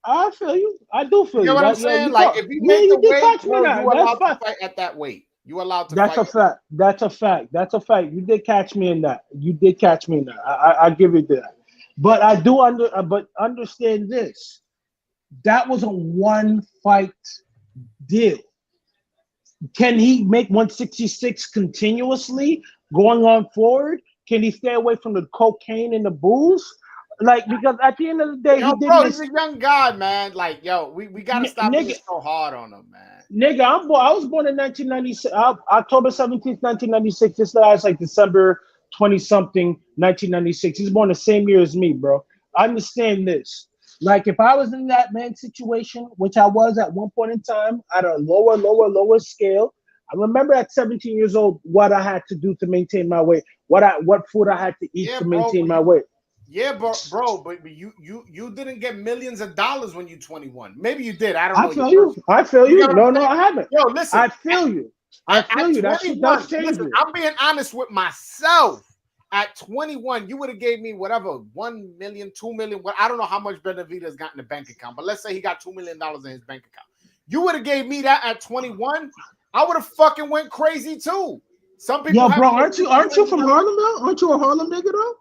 [SPEAKER 2] I feel you. I do
[SPEAKER 1] You
[SPEAKER 2] feel
[SPEAKER 1] know
[SPEAKER 2] you.
[SPEAKER 1] what I'm
[SPEAKER 2] That yo,
[SPEAKER 1] saying?
[SPEAKER 2] you
[SPEAKER 1] Like
[SPEAKER 2] talk.
[SPEAKER 1] if he
[SPEAKER 2] Yeah,
[SPEAKER 1] made the
[SPEAKER 2] you did
[SPEAKER 1] weight,
[SPEAKER 2] catch me
[SPEAKER 1] bro,
[SPEAKER 2] now.
[SPEAKER 1] you
[SPEAKER 2] That's
[SPEAKER 1] allowed to
[SPEAKER 2] fact.
[SPEAKER 1] fight at that weight. You allowed to
[SPEAKER 2] That's a
[SPEAKER 1] fight.
[SPEAKER 2] fact. That's a fact. That's a fact. You did catch me in that. You did catch me in that. I give you that. But I do but understand this. That was a one fight deal. Can he make 166 continuously going on forward? Can he stay away from the cocaine and the booze? Like because at the end of the day,
[SPEAKER 1] Yo,
[SPEAKER 2] he did
[SPEAKER 1] bro, he's
[SPEAKER 2] miss.
[SPEAKER 1] a young guy, man. Like, yo, we gotta stop being
[SPEAKER 2] Nigga,
[SPEAKER 1] so hard on him, man.
[SPEAKER 2] nigga, I was born in 1996, October 17th, 1996. This guy's like December 20 something, 1996. He's born the same year as me, bro. I understand this. Like, if I was in that man situation, which I was at one point in time, at a lower scale, I remember at 17 years old what I had to do to maintain my weight, what food I had to eat
[SPEAKER 1] Yeah,
[SPEAKER 2] to
[SPEAKER 1] bro,
[SPEAKER 2] maintain
[SPEAKER 1] but
[SPEAKER 2] my weight.
[SPEAKER 1] but you didn't get millions of dollars when you 21. Maybe you did. I don't
[SPEAKER 2] I
[SPEAKER 1] know your
[SPEAKER 2] feel you.
[SPEAKER 1] personal.
[SPEAKER 2] I feel
[SPEAKER 1] You
[SPEAKER 2] you.
[SPEAKER 1] get what I'm
[SPEAKER 2] No,
[SPEAKER 1] saying?
[SPEAKER 2] I haven't.
[SPEAKER 1] Yo, listen.
[SPEAKER 2] I feel you. I
[SPEAKER 1] At
[SPEAKER 2] feel you. That shit does
[SPEAKER 1] 21,
[SPEAKER 2] change
[SPEAKER 1] listen,
[SPEAKER 2] it.
[SPEAKER 1] I'm being honest with myself. At 21, you would have gave me whatever 1 million, 2 million. What I don't know how much Benavidez got in the bank account, but let's say he got $2 million in his bank account. You would have gave me that at 21. I would have fucking went crazy too. Some people
[SPEAKER 2] Yo,
[SPEAKER 1] have
[SPEAKER 2] bro,
[SPEAKER 1] more
[SPEAKER 2] aren't you
[SPEAKER 1] than
[SPEAKER 2] from
[SPEAKER 1] others.
[SPEAKER 2] Harlem though? Aren't you a Harlem nigga though?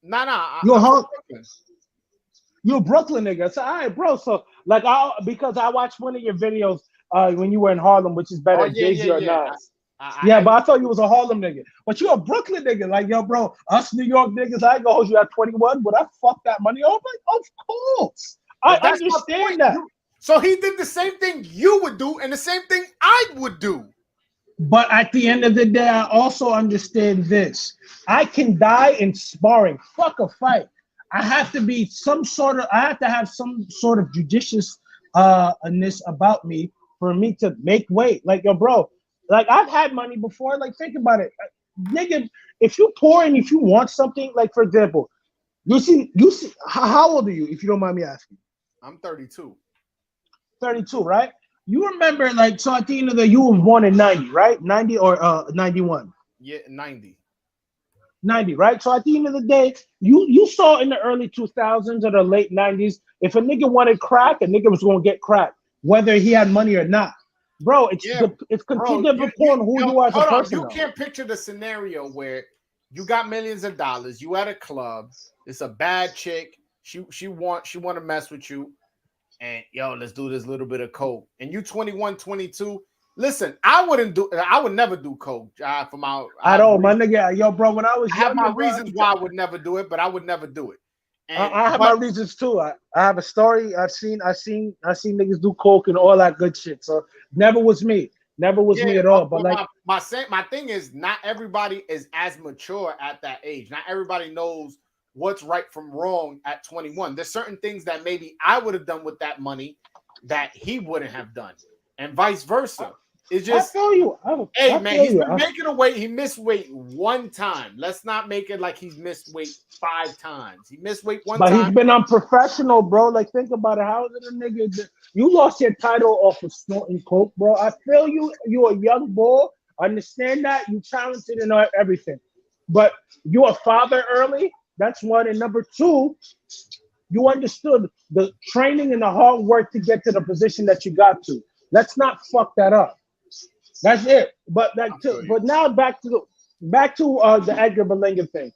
[SPEAKER 1] Nah.
[SPEAKER 2] You're a
[SPEAKER 1] I'm from
[SPEAKER 2] Har-
[SPEAKER 1] Brooklyn.
[SPEAKER 2] you're a Brooklyn nigga. So all right, bro. So like because I watched one of your videos when you were in Harlem, which is
[SPEAKER 1] Oh
[SPEAKER 2] better,
[SPEAKER 1] yeah,
[SPEAKER 2] Jay-Z or
[SPEAKER 1] yeah.
[SPEAKER 2] Nas. Yeah, but I thought you was a Harlem nigga. But you're a Brooklyn nigga. Like, yo, bro, us New York niggas, I ain't gonna hold you at 21, but I fuck that money over. Of course. I
[SPEAKER 1] But that's my point.
[SPEAKER 2] understand that.
[SPEAKER 1] So he did the same thing you would do, and the same thing I would do.
[SPEAKER 2] But at the end of the day, I also understand this. I can die in sparring. Fuck a fight. I have to have some sort of judicious ness about me for me to make weight. Like, yo, bro, like I've had money before. Like, think about it. Nigga, if you poor and if you want something, like for example, you see how old are you, if you don't mind me asking?
[SPEAKER 1] I'm 32.
[SPEAKER 2] 32, right? You remember, like, so at the end of the, you were born in 90, right? 90 or 91?
[SPEAKER 1] Yeah, 90.
[SPEAKER 2] 90, right? So at the end of the day, you saw in the early 2000s or the late 90s, if a nigga wanted crack, a nigga was going to get crack, whether he had money or not. Bro,
[SPEAKER 1] Yeah,
[SPEAKER 2] it's
[SPEAKER 1] bro.
[SPEAKER 2] contingent upon who
[SPEAKER 1] Yo,
[SPEAKER 2] you are as a
[SPEAKER 1] hold on.
[SPEAKER 2] person.
[SPEAKER 1] You can't picture the scenario where you got millions of dollars. You at a club. It's a bad chick. She want to mess with you. And yo, let's do this little bit of coke. And you 21, 22. Listen, I would never do coke for my.
[SPEAKER 2] At all, my nigga. Yo, bro, when I was
[SPEAKER 1] I have
[SPEAKER 2] younger,
[SPEAKER 1] my
[SPEAKER 2] bro,
[SPEAKER 1] reasons why I would never do it, but I would never do it. And
[SPEAKER 2] I have my reasons too. I have a story. I've seen niggas do coke and all that good shit. So never was me. Never was me at all. But like
[SPEAKER 1] my thing is, not everybody is as mature at that age. Not everybody knows what's right from wrong at 21. There's certain things that maybe I would have done with that money that he wouldn't have done, and vice versa. It's just,
[SPEAKER 2] I feel you.
[SPEAKER 1] hey man, he's been making a weight. He missed weight one time. Let's not make it like he's missed weight 5 times. He missed weight one time.
[SPEAKER 2] But he's been unprofessional, bro. Like, think about it. How is it a nigga? You lost your title off of snorting coke, bro. I feel you. You're a young boy. Understand that. You talented and everything. But you're a father early. That's one. And number two, you understood the training and the hard work to get to the position that you got to. Let's not fuck that up. That's it. But now back to back to the Edgar Berlanga thing.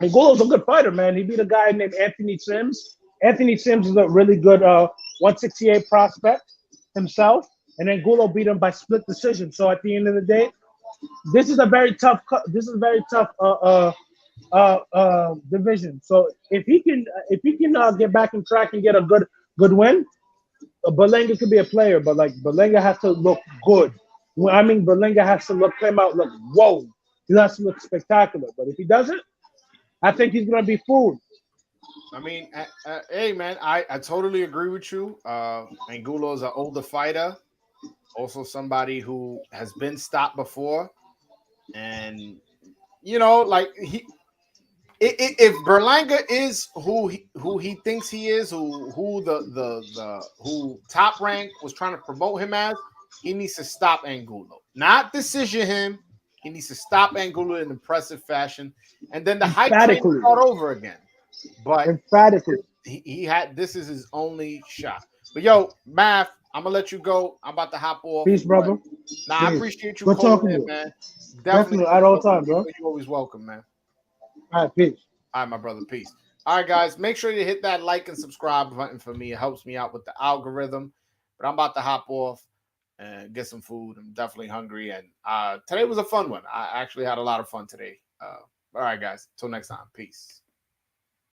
[SPEAKER 2] Angulo's a good fighter, man. He beat a guy named Anthony Sims. Anthony Sims is a really good 168 prospect himself, and Angulo beat him by split decision. So at the end of the day, this is a very tough. This is a very tough division. So if he can get back in track and get a good win, Berlanga could be a player, but like Berlanga has to look good. I mean, Berlanga has to come out look whoa. He has to look spectacular. But if he doesn't, I think he's gonna be fooled.
[SPEAKER 1] I mean, hey man, I totally agree with you. Angulo is an older fighter, also somebody who has been stopped before, and like if Berlanga is who he thinks he is, who the who Top Rank was trying to promote him as, he needs to stop Angulo, not decision him. He needs to stop Angulo in impressive fashion, and then the hype train start over again. But
[SPEAKER 2] emphatically,
[SPEAKER 1] he had this is his only shot. But yo, Math, I'm gonna let you go. I'm about to hop off.
[SPEAKER 2] Peace, brother.
[SPEAKER 1] Nah, I appreciate you
[SPEAKER 2] Good
[SPEAKER 1] calling
[SPEAKER 2] talking
[SPEAKER 1] in,
[SPEAKER 2] to you.
[SPEAKER 1] man.
[SPEAKER 2] Definitely at all times, bro.
[SPEAKER 1] You're always welcome, man.
[SPEAKER 2] All right, peace.
[SPEAKER 1] All right, my brother. Peace. All right, guys. Make sure you hit that like and subscribe button for me. It helps me out with the algorithm. But I'm about to hop off and get some food. I'm definitely hungry. And today was a fun one. I actually had a lot of fun today. All right, guys. Till next time. Peace.